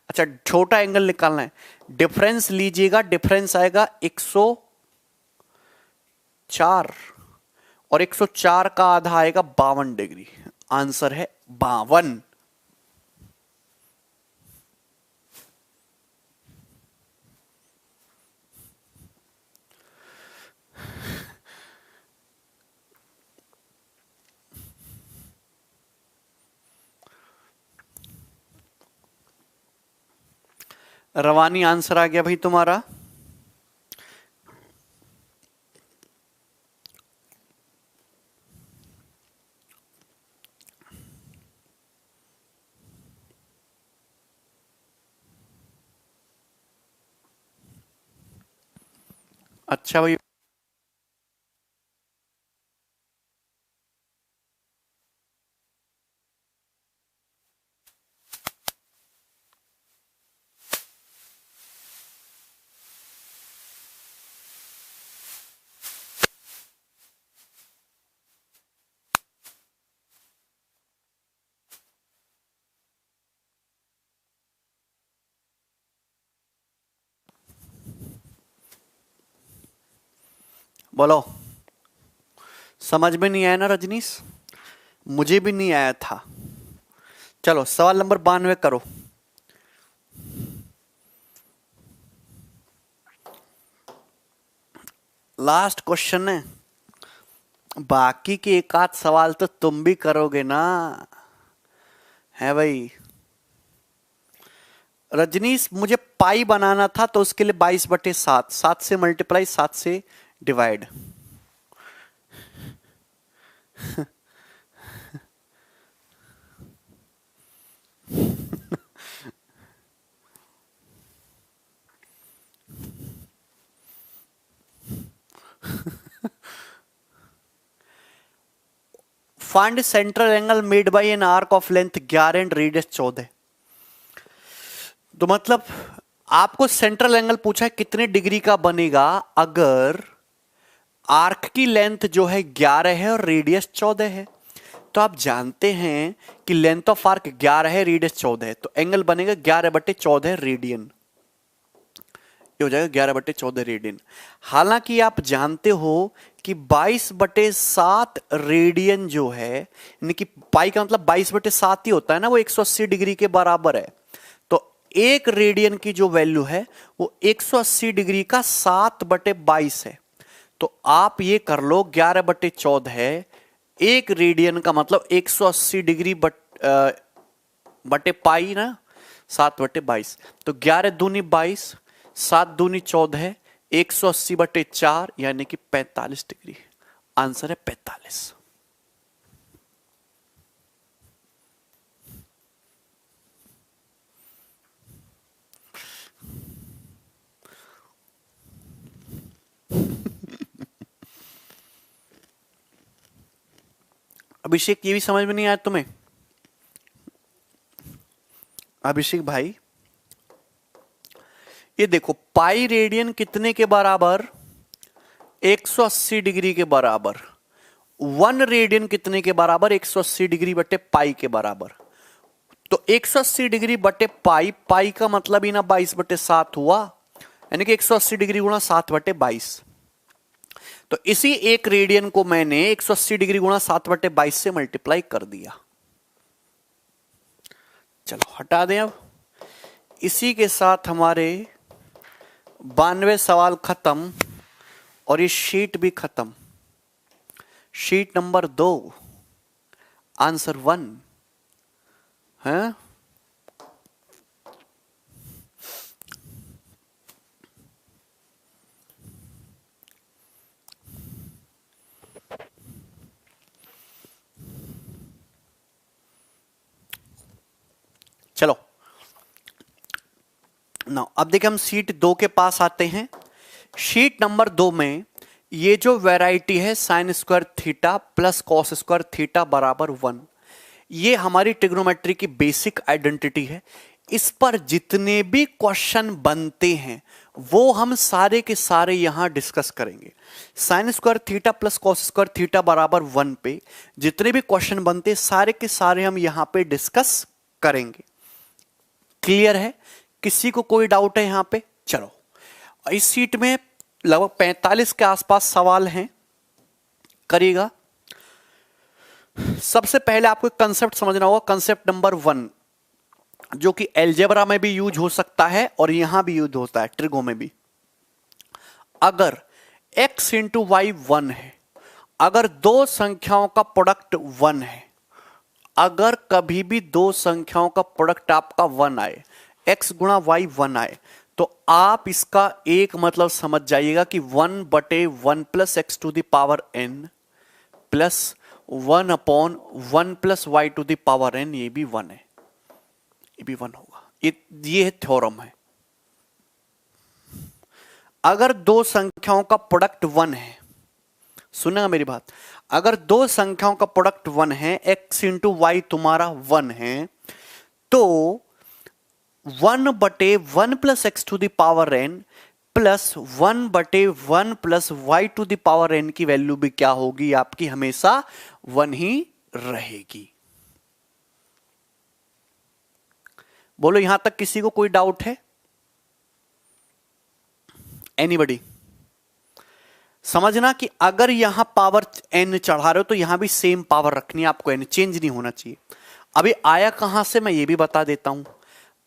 अच्छा, छोटा एंगल निकालना है, डिफरेंस लीजिएगा, डिफरेंस आएगा 104, और 104 का आधा आएगा 52 डिग्री। आंसर है 52। रवानी, आंसर आ गया भाई तुम्हारा। अच्छा भाई, बोलो। समझ में नहीं आया ना रजनीश? मुझे भी नहीं आया था। चलो सवाल नंबर 92 करो। लास्ट क्वेश्चन है, बाकी के एक आध सवाल तो तुम भी करोगे ना, है भाई। रजनीश, मुझे पाई बनाना था तो उसके लिए 22/7, 7 से मल्टीप्लाई, 7 से divide. Find central angle made by an arc of length 11 and radius 14। तो मतलब आपको सेंट्रल एंगल पूछा है कितने डिग्री का बनेगा अगर आर्क की लेंथ जो है 11 है और रेडियस 14 है। तो आप जानते हैं कि लेंथ ऑफ आर्क 11 है, रेडियस 14 है, तो एंगल बनेगा 11/14 रेडियन। ये हो जाएगा 11/14 रेडियन। हालांकि आप जानते हो कि 22/7 रेडियन जो है, यानी कि पाई का मतलब 22/7 ही होता है ना, वो 180 डिग्री के बराबर है। तो एक रेडियन की जो वैल्यू है वो 180 डिग्री का 7/22 है। तो आप ये कर लो, 11/14 है एक रेडियन का मतलब 180 डिग्री बटे पाई ना, 7/22। तो 11 दूनी 22, 7 दूनी 14, 180/4 यानी कि 45 डिग्री। आंसर है 45। अभिषेक ये भी समझ में नहीं आया तुम्हें? अभिषेक भाई ये देखो, पाई रेडियन कितने के बराबर? 180 डिग्री के बराबर। 1 रेडियन कितने के बराबर? 180 डिग्री बटे पाई के बराबर। तो 180 डिग्री बटे पाई, पाई का मतलब ही ना 22/7 हुआ, यानी कि 180 डिग्री गुणा 7/22। तो इसी एक रेडियन को मैंने 180 डिग्री गुणा 7/22 से मल्टीप्लाई कर दिया। चलो हटा दें। अब इसी के साथ हमारे 92 सवाल खत्म और ये शीट भी खत्म। शीट नंबर 2 आंसर 1 है। चलो ना, अब देखिए हम शीट 2 के पास आते हैं। शीट नंबर 2 में ये जो वैरायटी है sine square theta plus cos square theta बराबर 1, ये हमारी ट्रिग्नोमेट्री की बेसिक आइडेंटिटी है। इस पर जितने भी क्वेश्चन बनते हैं वो हम सारे के सारे यहां डिस्कस करेंगे। Sign square theta plus cos square theta बराबर 1 पे जितने भी क्वेश्चन बनते हैं सारे के सारे हम यहां पे डिस्कस करेंगे। क्लियर है? किसी को कोई डाउट है यहां पे? चलो, इस सीट में लगभग 45 के आसपास सवाल हैं, करिएगा। सबसे पहले आपको कंसेप्ट समझना होगा, कंसेप्ट नंबर 1, जो कि एलजेब्रा में भी यूज हो सकता है और यहां भी यूज होता है, ट्रिगो में भी। अगर x इंटू वाई 1 है, अगर दो संख्याओं का प्रोडक्ट 1 है, अगर कभी भी दो संख्याओं का प्रोडक्ट आपका 1 आए, x गुणा वाई 1 आए, तो आप इसका एक मतलब समझ जाइएगा कि 1/1 plus x to the power n plus 1/1 plus y to the power n, ये भी 1 है, ये भी 1 होगा। ये है थ्योरम है। अगर दो संख्याओं का प्रोडक्ट 1 है, सुनेगा मेरी बात, अगर दो संख्याओं का प्रोडक्ट 1 है, x इंटू वाई तुम्हारा 1 है, तो 1/1 plus x to the power n plus 1/1 plus y to the power n की वैल्यू भी क्या होगी? आपकी हमेशा 1 ही रहेगी। बोलो यहां तक किसी को कोई डाउट है? एनीबडी? समझना कि अगर यहां पावर n चढ़ा रहे हो तो यहां भी सेम पावर रखनी है आपको, n चेंज नहीं होना चाहिए। अभी आया कहां से मैं ये भी बता देता हूं।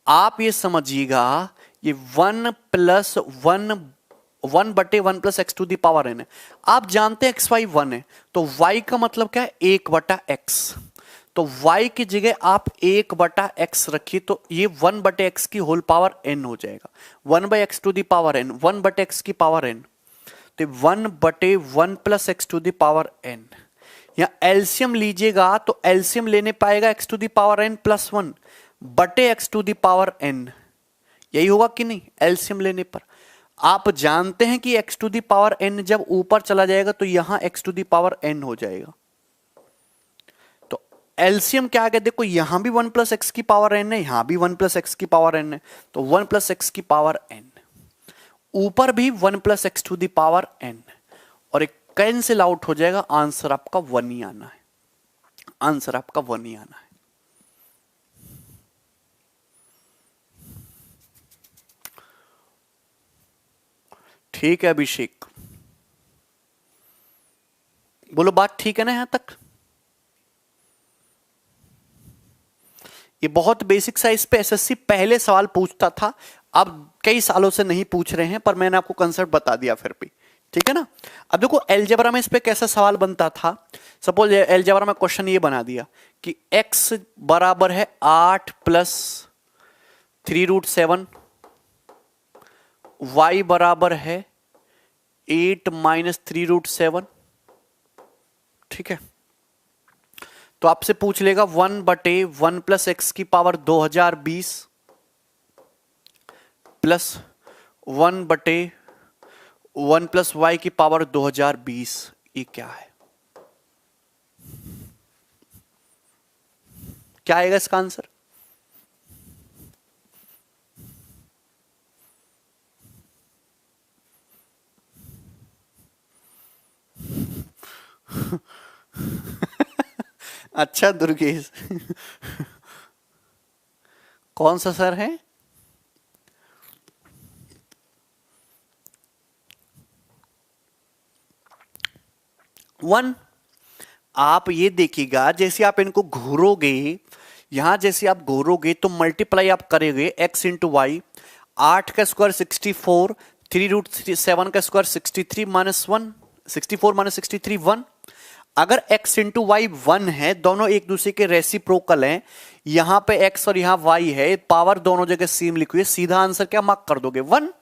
आप ये समझिएगा, ये 1 plus 1/1 plus x to the power n है। आप जानते हैं एक्स वाई 1 है, तो y का मतलब क्या है? 1/x। तो y की जगह आप 1/x रखिए, तो ये 1/x की होल पावर n हो जाएगा। 1/x to the power n, 1/x की पावर n, तो 1/1 plus x to the power n। यहां एलसीएम लीजिएगा तो एलसीएम लेने पाएगा x to the power n plus 1 बटे x to the power n, यही होगा कि नहीं? एलसीएम लेने पर आप जानते हैं कि x to the power n जब ऊपर चला जाएगा तो यहां x to the power n हो जाएगा। तो एलसीएम क्या आ गया? देखो यहां भी 1 प्लस एक्स की पावर n है, यहां भी 1 प्लस एक्स की पावर n है, तो 1 प्लस एक्स की पावर n, ऊपर भी 1 plus x to the power n, और एक कैंसिल आउट हो जाएगा। आंसर आपका 1 ही आना है, आंसर आपका 1 ही आना है। ठीक है अभिषेक, बोलो बात ठीक है ना यहां तक? ये बहुत बेसिक सा, इस पे एसएससी पहले सवाल पूछता था, अब कई सालों से नहीं पूछ रहे हैं, पर मैंने आपको कंसेप्ट बता दिया फिर भी। ठीक है ना। अब देखो अलजेब्रा में इस पे कैसा सवाल बनता था, सपोज अलजेब्रा में क्वेश्चन ये बना दिया कि x बराबर है 8 प्लस 3√7, y बराबर है 8 माइनस 3√7, ठीक है। तो आपसे पूछ लेगा 1/1 प्लस एक्स की पावर 2020 प्लस 1/1 प्लस वाई की पावर 2020, ये क्या है? क्या आएगा इसका आंसर? अच्छा दुर्गेश कौन सा सर है? वन। आप ये देखिएगा जैसे आप इनको घूरोगे, यहां जैसे आप घूरोगे तो मल्टीप्लाई आप करेंगे एक्स इंटू वाई, 8 का स्क्वायर 64, 3√7 का स्क्वायर 63 माइनस 1, 64 माइनस 63 1। अगर x इंटू वाई 1 है, दोनों एक दूसरे के रेसिप्रोकल हैं, यहां पे x और यहां y है, पावर दोनों जगह सेम लिखी हुई है, सीधा आंसर क्या मार्क कर दोगे? 1,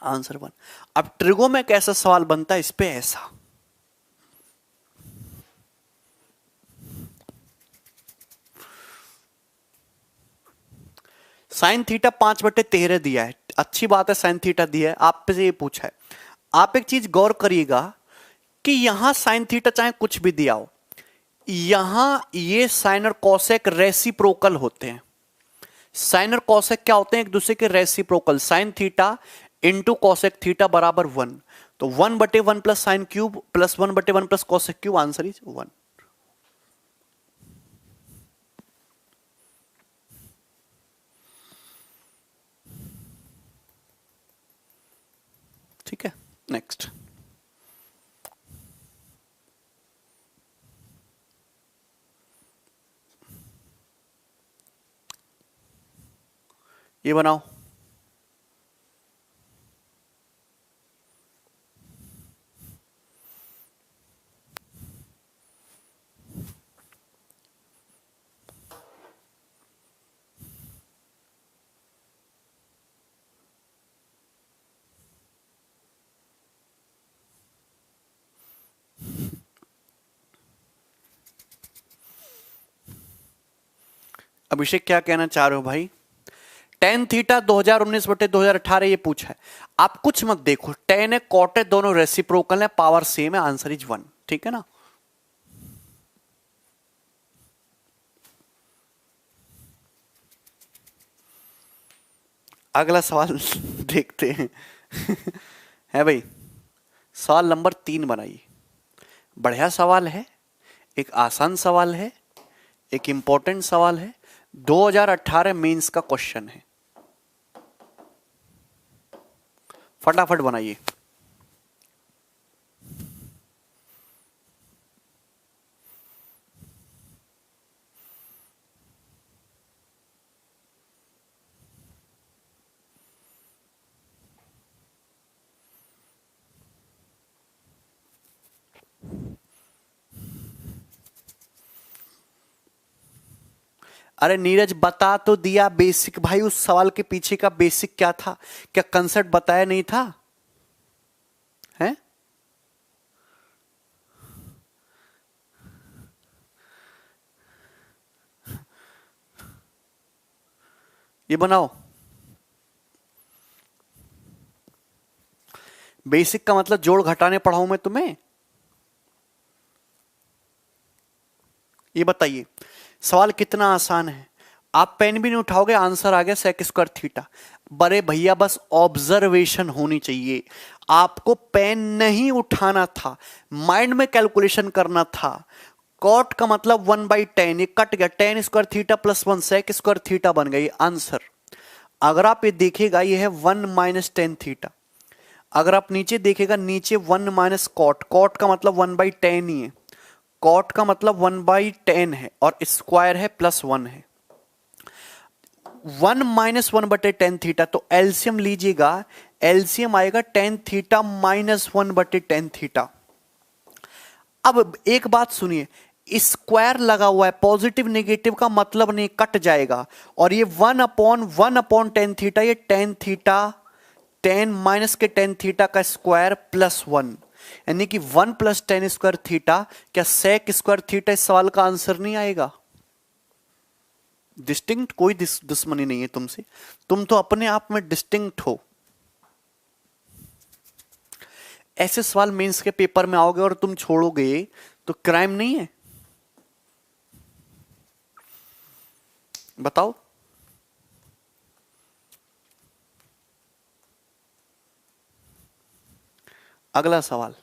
आंसर 1। अब ट्रिगो में कैसा सवाल बनता है इस पे? ऐसा साइन थीटा 5/13 दिया है, अच्छी बात है, साइन थीटा दिया है, आपसे ये पूछा है। आप एक चीज गौर करिएगा कि यहां साइन थीटा चाहे कुछ भी दिया हो, यहां ये साइन और कॉसेक रेसिप्रोकल होते हैं। साइन और कॉसेक क्या होते हैं? एक दूसरे के reciprocal. Sign theta into cosec theta बराबर 1, तो 1/1 plus sine cube plus 1/1 plus cosec cube, answer is 1। ठीक है, नेक्स्ट। ये बनाओ। अभिषेक क्या कहना चाह रहे हो भाई? टेन थीटा 2019/2018 ये पूछा है। आप कुछ मत देखो, टेन है कॉट है, दोनों रेसिप्रोकल है, पावर सेम है, आंसर इज 1। ठीक है ना। अगला सवाल देखते हैं है भाई, सवाल नंबर 3 बनाइए। बढ़िया सवाल है, एक आसान सवाल है, एक इंपॉर्टेंट सवाल है, 2018 मेंस का क्वेश्चन है, फटाफट बनाइए। अरे नीरज बता तो दिया बेसिक भाई, उस सवाल के पीछे का बेसिक क्या था? क्या कंसेप्ट बताया नहीं था? हैं? ये बनाओ। बेसिक का मतलब जोड़ घटाने पढ़ाऊं मैं तुम्हें? ये बताइए, सवाल कितना आसान है। आप पेन भी नहीं उठाओगे, आंसर आ गया सेक स्क्वायर थीटा। बड़े भैया बस ऑब्जर्वेशन होनी चाहिए, आपको पेन नहीं उठाना था, माइंड में कैलकुलेशन करना था। कॉट का मतलब 1/10, ये कट गया, tan square theta plus 1 sec square theta बन गई आंसर। अगर आप ये देखेगा, ये है 1 माइनस टेन थीटा। अगर आप नीचे देखेगा, नीचे 1 माइनस कॉट, कॉट का मतलब 1/10 ही है, कॉट का मतलब 1/10 है, और स्क्वायर है प्लस 1 है। 1 माइनस 1/tan थीटा, तो एलसीएम लीजिएगा, एलसीएम आएगा tan theta minus 1/tan theta. अब एक बात सुनिए, स्क्वायर लगा हुआ है, पॉजिटिव नेगेटिव का मतलब नहीं, कट जाएगा। और ये 1/1/tan थीटा, ये tan थीटा, tan माइनस के tan थीटा का स्क्वायर प्लस 1, यानी कि 1 प्लस tan स्क्वायर थीटा। क्या sec स्क्वायर थीटा इस सवाल का आंसर नहीं आएगा? डिस्टिंक्ट कोई दुश्मनी नहीं है तुमसे, तुम तो अपने आप में डिस्टिंक्ट हो। ऐसे सवाल मेंस के पेपर में आओगे और तुम छोड़ोगे तो क्राइम नहीं है? बताओ। अगला सवाल,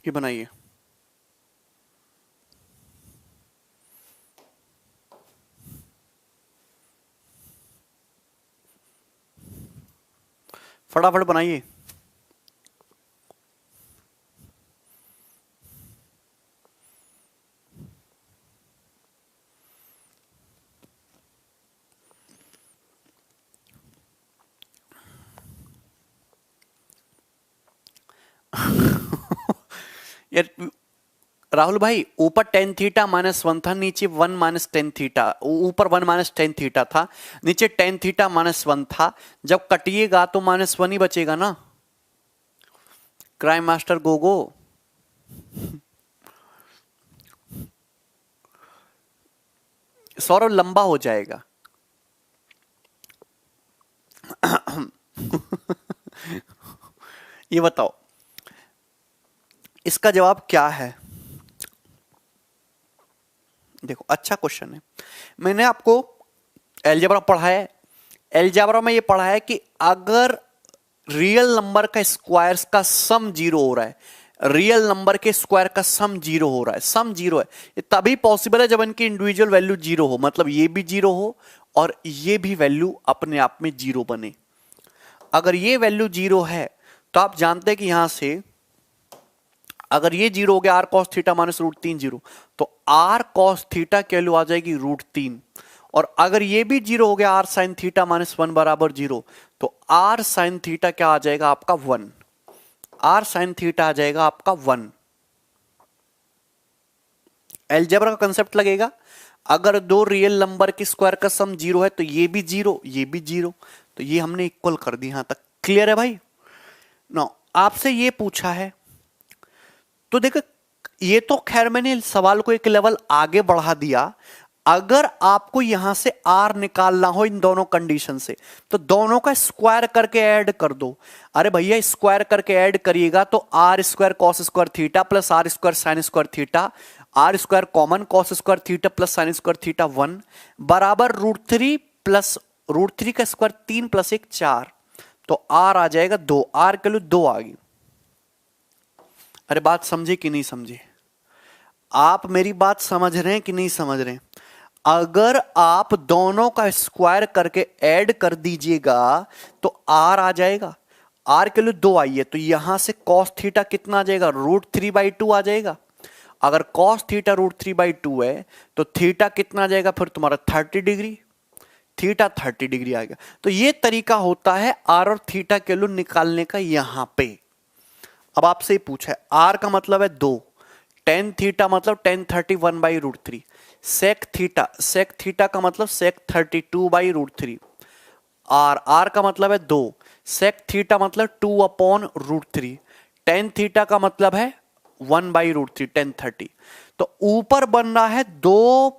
ये बनाइए। फटाफट बनाइए। यार राहुल भाई, ऊपर tan थीटा माइनस 1 था, नीचे 1 माइनस tan थीटा, ऊपर 1 माइनस tan थीटा था, नीचे tan थीटा माइनस 1 था। जब कटिएगा तो माइनस 1 ही बचेगा ना। Crime master Gogo. सौरभ लंबा हो जाएगा। ये बताओ इसका जवाब क्या है? देखो, अच्छा क्वेश्चन है। मैंने आपको अलजेब्रा पढ़ाया है, अलजेब्रा में ये पढ़ा है कि अगर रियल नंबर का स्क्वायर्स का सम जीरो हो रहा है, रियल नंबर के स्क्वायर का सम जीरो हो रहा है, सम जीरो है, ये तभी पॉसिबल है जब इनकी इंडिविजुअल वैल्यू जीरो हो, मतलब ये भी जीरो हो और ये भी वैल्यू अपने आप में जीरो बने। अगर ये वैल्यू जीरो है तो आप जानते हैं कि यहां से अगर ये जीरो हो गया, R cos theta minus √3 zero, तो आर कॉस थीटा की वैल्यू आ जाएगी √3। और अगर ये भी जीरो हो गया, आर साइन थीटा माइनस 1 बराबर जीरो, तो आर साइन थीटा क्या आ जाएगा आपका 1, आर साइन थीटा आ जाएगा आपका 1। अलजेब्रा का कंसेप्ट लगेगा, अगर दो रियल नंबर के स्क्वायर का सम जीरो है तो ये भी जीरो, ये भी जीरो, तो ये हमने इक्वल कर दी। यहां तक क्लियर है भाई? नो, आपसे ये पूछा है तो देखो, ये तो खैर मैंने सवाल को एक लेवल आगे बढ़ा दिया। अगर आपको यहां से आर निकालना हो इन दोनों कंडीशन से, तो दोनों का स्क्वायर करके ऐड कर दो। अरे भैया, स्क्वायर करके ऐड करिएगा तो R square cos square theta plus R square sine square theta, R square common cos square theta plus sine square theta 1 बराबर √3 प्लस √3 का स्क्वायर 3 प्लस 1 4, तो आर आ जाएगा 2, आर के लिए 2 आ गई। अरे बात समझे कि नहीं समझे? आप मेरी बात समझ रहे हैं कि नहीं समझ रहे हैं? अगर आप दोनों का स्क्वायर करके ऐड कर दीजिएगा तो आर आ जाएगा, आर के लिए 2 आई है, तो यहां से कॉस थीटा कितना आ जाएगा? √3/2 आ जाएगा। अगर कॉस थीटा √3/2 है तो थीटा कितना आ जाएगा फिर तुम्हारा 30 डिग्री, थीटा 30 डिग्री आएगा। तो ये तरीका होता है आर और थीटा के लिए निकालने का यहां पे। अब आपसे पूछा है आर का मतलब है 2, tan थीटा मतलब tan 31/√3, सेक थीटा का मतलब sec 32/√3, आर का मतलब है 2, सेक थीटा मतलब 2/√3, tan थीटा का मतलब है 1/√3 tan 30। तो ऊपर बनना है 2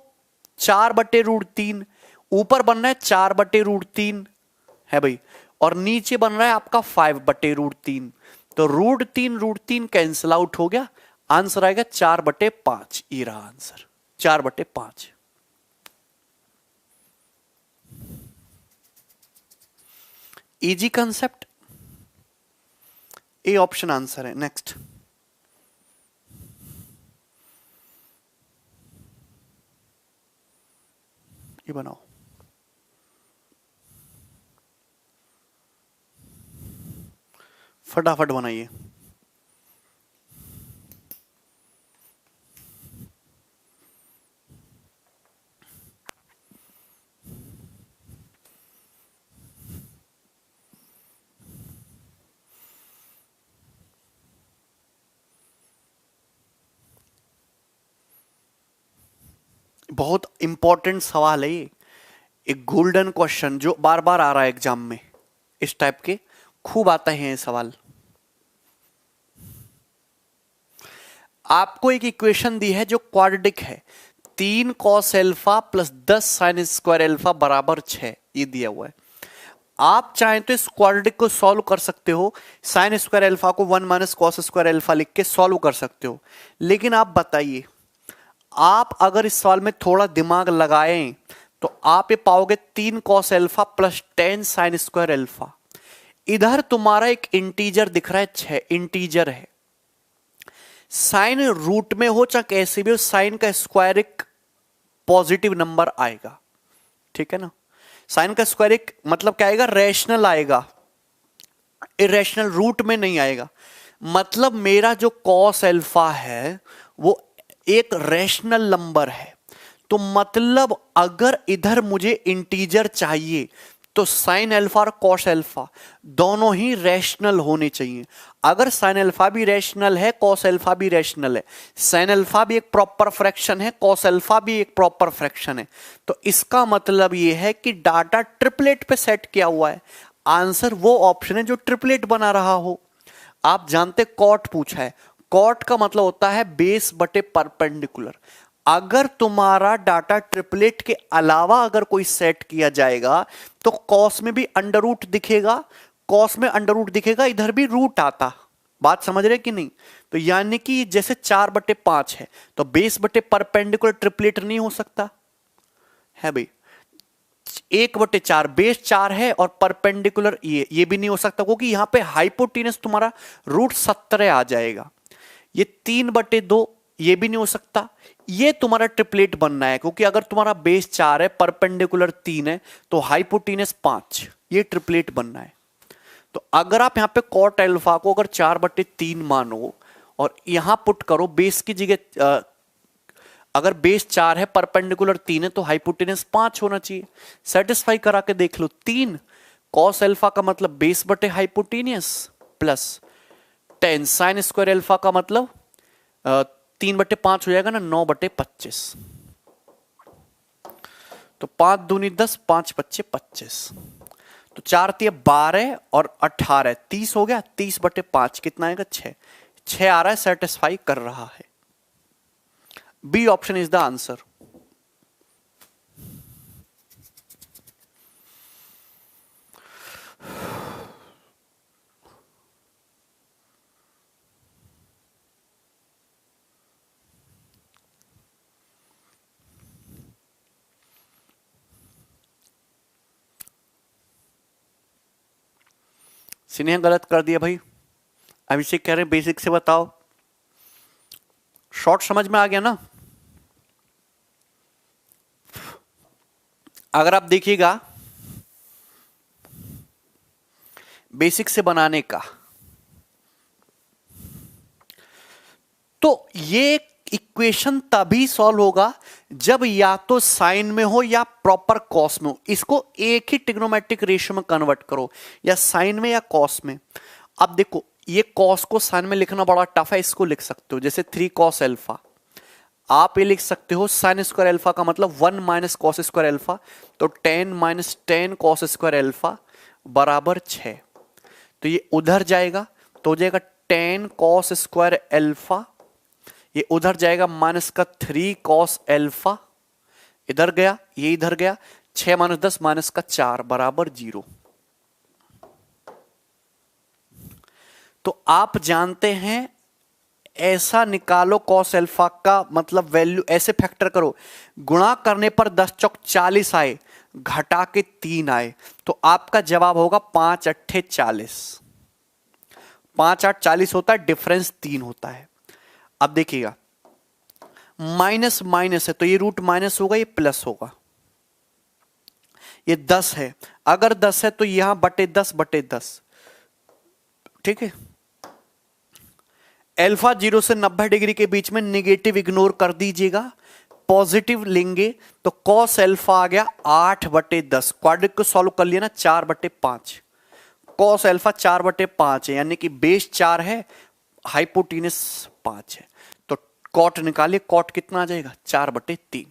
4/√3, ऊपर बनना है 4/√3 है भाई, और नीचे बन रहा है आपका 5/√3। तो √3 कैंसिल आउट हो गया, आंसर आएगा 4/5। ये रहा answer 4/5। Easy concept, A option answer है। नेक्स्ट, ये बनाओ। फटाफट बनाइए। बहुत इंपॉर्टेंट सवाल है ये, एक गोल्डन क्वेश्चन जो बार बार आ रहा है एग्जाम में, इस टाइप के खूब आते हैं ये सवाल। आपको एक इक्वेशन दी है जो क्वाड्रेटिक है, 3 cos alpha plus 10 sine square alpha बराबर 6, ये दिया हुआ है। आप चाहें तो इस क्वाड्रेटिक को सॉल्व कर सकते हो, साइन स्क्वायर एल्फा को 1 माइनस कॉस स्क्वायर एल्फा लिख के सॉल्व कर सकते हो। लेकिन आप बताइए, आप अगर इस सवाल में थोड़ा दिमाग लगाएं तो आप ये पाओगे 3 cos alpha plus 10 sine square alpha. इधर तुम्हारा एक इंटीजर दिख रहा है 6, इंटीजर है। साइन रूट में हो चाहे कैसे भी हो, साइन का स्क्वायर एक पॉजिटिव नंबर आएगा, ठीक है ना। साइन का स्क्वायर एक मतलब क्या आएगा, रैशनल आएगा, इरेशनल रूट में नहीं आएगा। मतलब मेरा जो कॉस एल्फा है वो एक रैशनल नंबर है। तो मतलब अगर इधर मुझे इंटीजर चाहिए तो साइन अल्फा और कॉस अल्फा दोनों ही रैशनल होने चाहिए। अगर साइन अल्फा भी रैशनल है, कॉस अल्फा भी रैशनल है, साइन अल्फा भी एक प्रॉपर फ्रैक्शन है, कॉस अल्फा भी एक प्रॉपर फ्रैक्शन है, तो इसका मतलब यह है कि डाटा ट्रिपलेट पे सेट किया हुआ है। आंसर वो ऑप्शन है जो ट्रिपलेट बना रहा हो। आप जानते कॉट पूछा है, कॉट का मतलब होता है बेस बटे परपेंडिकुलर। अगर तुम्हारा डाटा ट्रिपलेट के अलावा अगर कोई सेट किया जाएगा तो कॉस में भी अंडर रूट दिखेगा, कॉस में अंडर रूट दिखेगा, इधर भी रूट आता। बात समझ रहे कि नहीं। तो यानी कि जैसे 4/5 है तो बेस बटे परपेंडिकुलर ट्रिपलेट नहीं हो सकता है भाई। 1/4 बेस 4 है और परपेंडिकुलर ये भी नहीं हो सकता, क्योंकि यहां पे हाइपोटेनस तुम्हारा √17 आ जाएगा। ये 3/2 ये भी नहीं हो सकता। ये तुम्हारा ट्रिपलेट बनना है, क्योंकि अगर तुम्हारा बेस 4 है, परपेंडिकुलर 3 है, तो हाइपोटेनस 5, ये ट्रिपलेट बनना है। तो अगर आप यहां पे कॉट एल्फा को अगर 4/3 मानो और यहां पुट करो बेस की जगह, अगर बेस 4 है, परपेंडिकुलर 3 है, तो हाइपोटेनस 5 होना चाहिए। सेटिस्फाई करा के देख लो। 3 कॉस एल्फा का मतलब बेस बटे hypotenuse plus 10 sine square alpha का मतलब 3/5 हो जाएगा ना, 9/25। तो 5 दूनी 10, 5 पच्चे 25, तो 4 तिया 12 और 18 30 हो गया। 30/5 कितना आएगा, 6। 6 आ रहा है, सेटिस्फाई कर रहा है। B option is the answer. Sinha गलत कर दिया भाई। अभिषेक कह रहे हैं बेसिक से बताओ। शॉर्ट समझ में आ गया ना। अगर आप देखिएगा बेसिक से बनाने का, तो ये इक्वेशन तभी सॉल्व होगा जब या तो साइन में हो या प्रॉपर कॉस में हो। इसको एक ही ट्रिग्नोमेट्रिक रेशियो में कन्वर्ट करो, या साइन में या कॉस में। अब देखो, ये कॉस को साइन में लिखना बड़ा टफ है, इसको लिख सकते हो जैसे 3 कॉस एल्फा। आप ये लिख सकते हो साइन स्क्वायर एल्फा का मतलब 1 माइनस कॉस स्क्वायर एल्फा, तो 10 माइनस 10 कॉस स्क्वायर एल्फा बराबर 6। तो ये उधर जाएगा तो हो जाएगा 10 कॉस स्क्वायर एल्फा, ये उधर जाएगा माइनस का 3 कॉस एल्फा, इधर गया, ये इधर गया, 6 माइनस 10 माइनस का 4 बराबर 0। तो आप जानते हैं ऐसा निकालो कॉस एल्फा का मतलब वैल्यू, ऐसे फैक्टर करो, गुणा करने पर 10 चौक 40 आए, घटा के 3 आए, तो आपका जवाब होगा 5 अट्ठे 40। 5 8 40 होता है, डिफरेंस 3 होता है। अब देखिएगा माइनस माइनस है तो ये रूट माइनस होगा, ये प्लस होगा। ये 10 है, अगर 10 है तो यहां बटे 10 बटे 10, ठीक है। अल्फा 0 से 90 डिग्री के बीच में निगेटिव इग्नोर कर दीजिएगा, पॉजिटिव लेंगे तो कॉस अल्फा आ गया 8/10। क्वाड्रेटिक को सॉल्व कर लिया ना, 4/5। कॉस अल्फा 4/5 है, यानी कि बेस 4 है, हाइपोटेनस 5 है। तो कॉट निकालिए, कॉट कितना आ जाएगा 4/3।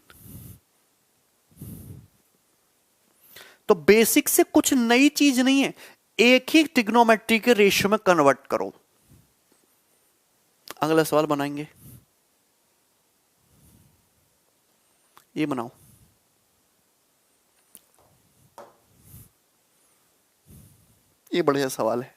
तो बेसिक से कुछ नई चीज नहीं है, एक ही ट्रिग्नोमेट्री के रेशियो में कन्वर्ट करो। अगला सवाल बनाएंगे, ये बनाओ। ये बढ़िया सवाल है।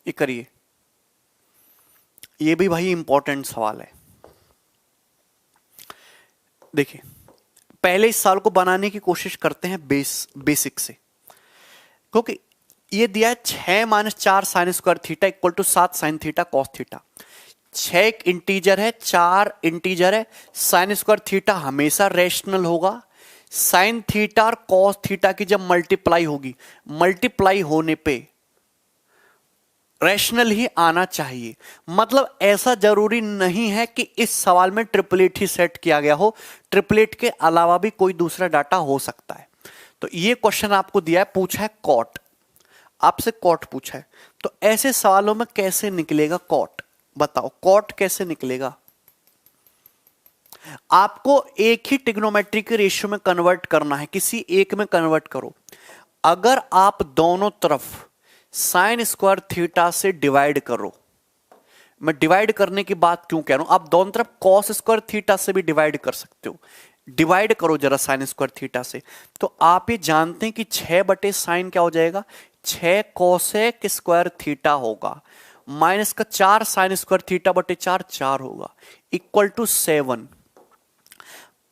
ये करिए, ये भी भाई इंपॉर्टेंट सवाल है। देखिए, पहले इस सवाल को बनाने की कोशिश करते हैं बेसिक से, क्योंकि ये दिया है 6 - 4 sine square theta equal to 7 sine theta cos theta. 6 एक इंटीजर है, 4 इंटीजर है, साइन स्क्वायर थीटा हमेशा रेशनल होगा। साइन थीटा और कॉस थीटा की जब मल्टीप्लाई होगी, मल्टीप्लाई होने पे रैशनल ही आना चाहिए। मतलब ऐसा जरूरी नहीं है कि इस सवाल में ट्रिपलेट ही सेट किया गया हो, ट्रिपलेट के अलावा भी कोई दूसरा डाटा हो सकता है। तो ये क्वेश्चन आपको दिया है, पूछा है कॉट, आपसे कॉट पूछा है, तो ऐसे सवालों में कैसे निकलेगा कॉट? बताओ कॉट कैसे निकलेगा? आपको एक ही ट्रिग्नोमेट्री के रेशियो में कन्वर्ट करना है, किसी एक में कन्वर्ट करो। अगर आप दोनों तरफ साइन स्क्वायर थीटा से डिवाइड करो, मैं डिवाइड करने की बात क्यों कह रहा हूं, आप दोनों तरफ कॉस स्क्वायर थीटा से भी डिवाइड कर सकते हो। डिवाइड करो जरा साइन स्क्वायर थीटा से, तो आप ये जानते हैं कि 6/sin क्या हो जाएगा, 6 कोसेक स्क्वायर थीटा होगा, माइनस का 4 साइन स्क्वायर थीटा बटे 4 होगा, इक्वल टू 7।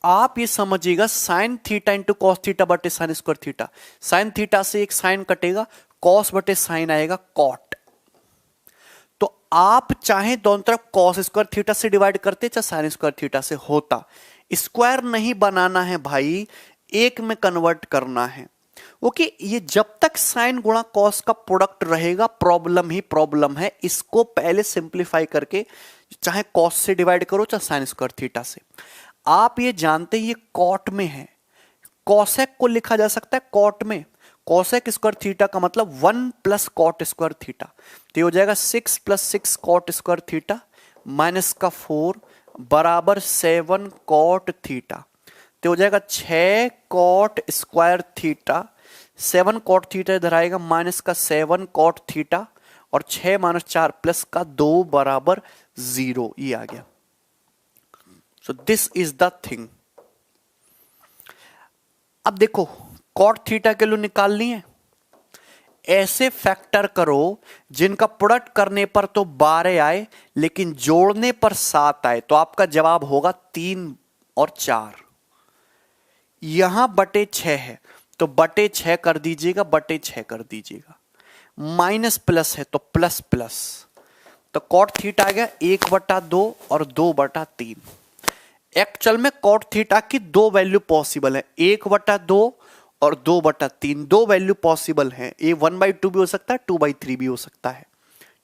आप ये समझिएगा sine theta into cos theta बटे sine square theta, sine theta से एक साइन कटेगा, कॉस बटे साइन आएगा कॉट। तो आप चाहे दोनों तरफ कॉस स्क्वायर थीटा से डिवाइड करते, चाहे साइन स्क्वायर थीटा से होता, स्क्वायर नहीं बनाना है भाई, एक में कन्वर्ट करना है। ओके, ये जब तक साइन गुणा कॉस का प्रोडक्ट रहेगा प्रॉब्लम ही प्रॉब्लम है। इसको पहले सिंप्लीफाई करके चाहे कॉस से डिवाइड करो चाहे साइन स्क्वायर थीटा से। आप ये जानते हैं ये कॉट में है, कॉसेक को लिखा जा सकता है कॉट में। कॉसेक स्क्वायर थीटा का मतलब 1 प्लस कॉट स्क्वायर थीटा, तो हो जाएगा 6 + 6 कॉट स्क्वायर थीटा माइनस का 4 बराबर 7 कॉट थीटा, तो हो जाएगा 6 cot square theta, 7 cot theta इधर आएगा, माइनस का 7 कॉट थीटा, और 6 - 4 प्लस का 2 बराबर 0, ये आ गया। So this is the thing. अब देखो कॉट थीटा के लिए निकालनी है, ऐसे फैक्टर करो जिनका प्रोडक्ट करने पर तो 12 आए लेकिन जोड़ने पर 7 आए, तो आपका जवाब होगा 3 और 4। यहां बटे 6 है तो बटे 6 कर दीजिएगा, बटे 6 कर दीजिएगा, माइनस प्लस है तो प्लस प्लस, तो कॉट थीटा आ गया 1/2 और 2/3। एक्चुअल में कॉट थीटा की 2 वैल्यू पॉसिबल है, 1/2 और 2/3, 2 वैल्यू पॉसिबल है। ये 1/2 भी हो सकता है, 2/3 भी हो सकता है,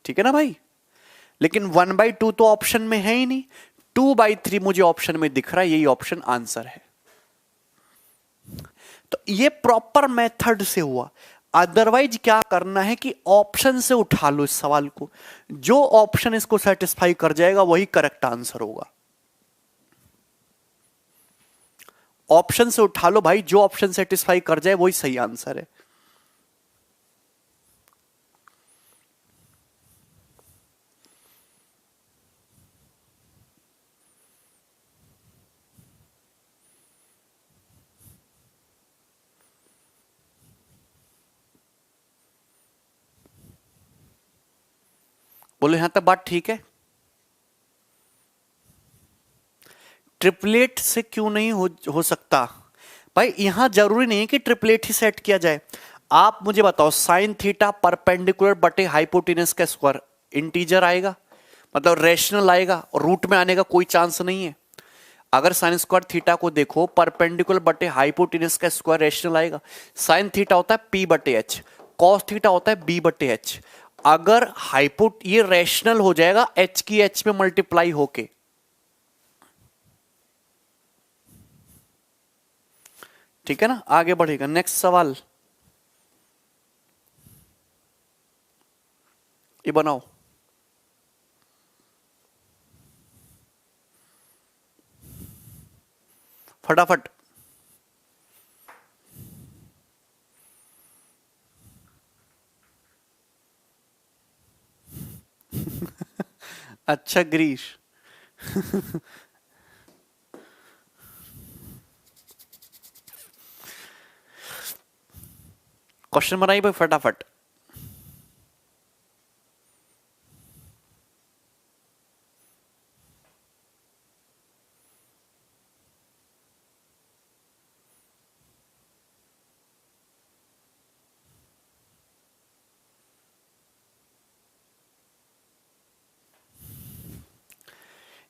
ठीक है ना भाई। लेकिन 1/2 तो ऑप्शन में है ही नहीं, 2/3 मुझे ऑप्शन में दिख रहा है, यही ऑप्शन आंसर है। तो ये प्रॉपर मेथड से हुआ। अदरवाइज क्या करना है कि ऑप्शन से उठा लो इस सवाल को, जो ऑप्शन इसको सेटिस्फाई कर जाएगा वही करेक्ट आंसर होगा। ऑप्शन से उठा लो भाई, जो ऑप्शन सेटिस्फाई कर जाए वही सही आंसर है। बोलो यहां तक बात ठीक है? ट्रिपलेट से क्यों नहीं हो सकता भाई? यहां जरूरी नहीं है कि ट्रिपलेट ही सेट किया जाए। आप मुझे बताओ, साइन थीटा परपेंडिकुलर बटे हाइपोटेनस का स्क्वायर इंटीजर आएगा, मतलब रेशनल आएगा, और रूट में आने का कोई चांस नहीं है। अगर साइन स्क्वायर थीटा को देखो, परपेंडिकुलर बटे हाइपोटेनस का स्क्वायर रेशनल आएगा। साइन थीटा होता है p बटे एच, कॉस थीटा होता है b बटे एच। अगर ये रेशनल हो जाएगा h की h में मल्टीप्लाई होके। ठीक है ना, आगे बढ़ेगा। नेक्स्ट सवाल ये बनाओ। फटाफट। अच्छा ग्रीश। क्वेश्चन बनाइए भाई फटाफट।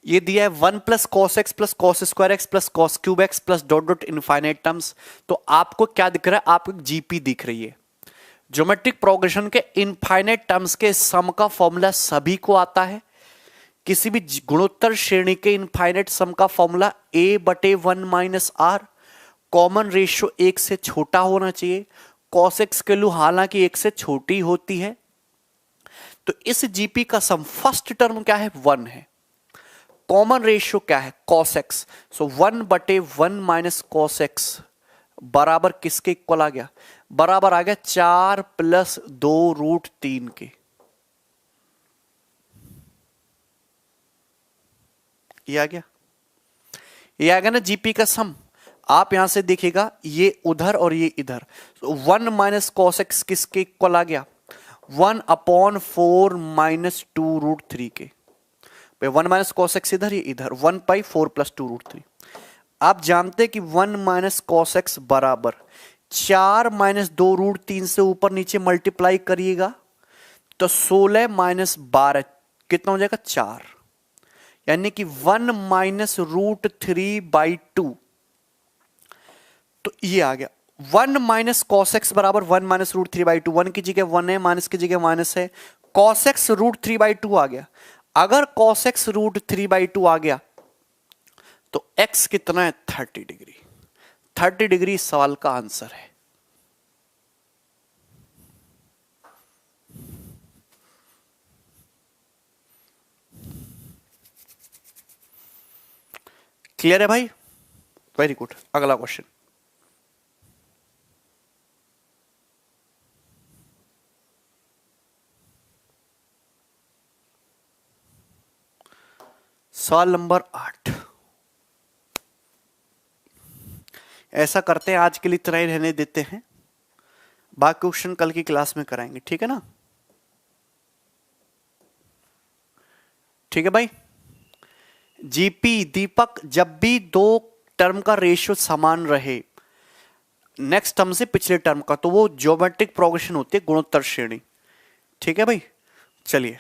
ये दिया है 1 plus cos x plus cos square x plus cos cube x plus dot dot infinite terms. तो आपको क्या दिख रहा है? आपको जीपी दिख रही है। ज्योमेट्रिक प्रोग्रेशन के इनफाइनाइट टर्म्स के सम का फॉर्मूला सभी को आता है। किसी भी गुणोत्तर श्रेणी के इनफाइनाइट सम का फॉर्मूला a बटे 1 माइनस आर। कॉमन रेशियो 1 से छोटा होना चाहिए। कॉस एक्स की वैल्यू हालांकि 1 से छोटी होती है। तो इस जीपी का सम फर्स्ट टर्म क्या है? 1 है। कॉमन रेशियो क्या है? Cos x. सो 1 बटे 1 माइनस कॉस एक्स बराबर किसके इक्वल आ गया? बराबर आ गया 4 प्लस 2 रूट 3 के। ये आ गया, ये आ गया ना जीपी का सम। आप यहां से देखिएगा, ये उधर और ये इधर। 1 माइनस कॉस एक्स किसके इक्वल आ गया? 1 अपॉन 4 माइनस 2 रूट 3 के। 1 माइनस कॉस एक्स इधर, ये इधर, 1 पाई 4 प्लस 2 रूट 3। आप जानते हैं कि 1 माइनस कॉस एक्स बराबर 4 माइनस 2 रूट 3 से ऊपर नीचे मल्टीप्लाई करिएगा तो 16 माइनस 12 कितना हो जाएगा? 4। यानी कि 1 माइनस रूट 3 बाई 2। तो ये आ गया 1 माइनस कॉस एक्स बराबर 1 माइनस रूट 3 बाई 2। 1 की जगह 1 है, माइनस की जगह माइनस है। कॉस एक्स रूट 3 बाई 2 आ गया। अगर cos x रूट 3 बाई 2 आ गया तो x कितना है? 30 डिग्री। 30 डिग्री इस सवाल का आंसर है। क्लियर है भाई? Very good. अगला क्वेश्चन। सवाल नंबर 8। ऐसा करते हैं, आज के लिए इतना ही रहने देते हैं, बाकी क्वेश्चन कल की क्लास में कराएंगे। ठीक है ना? ठीक है भाई। जीपी दीपक, जब भी दो टर्म का रेशियो समान रहे नेक्स्ट टर्म से पिछले टर्म का, तो वो ज्योमेट्रिक प्रोग्रेशन होती है, गुणोत्तर श्रेणी। ठीक है भाई, चलिए।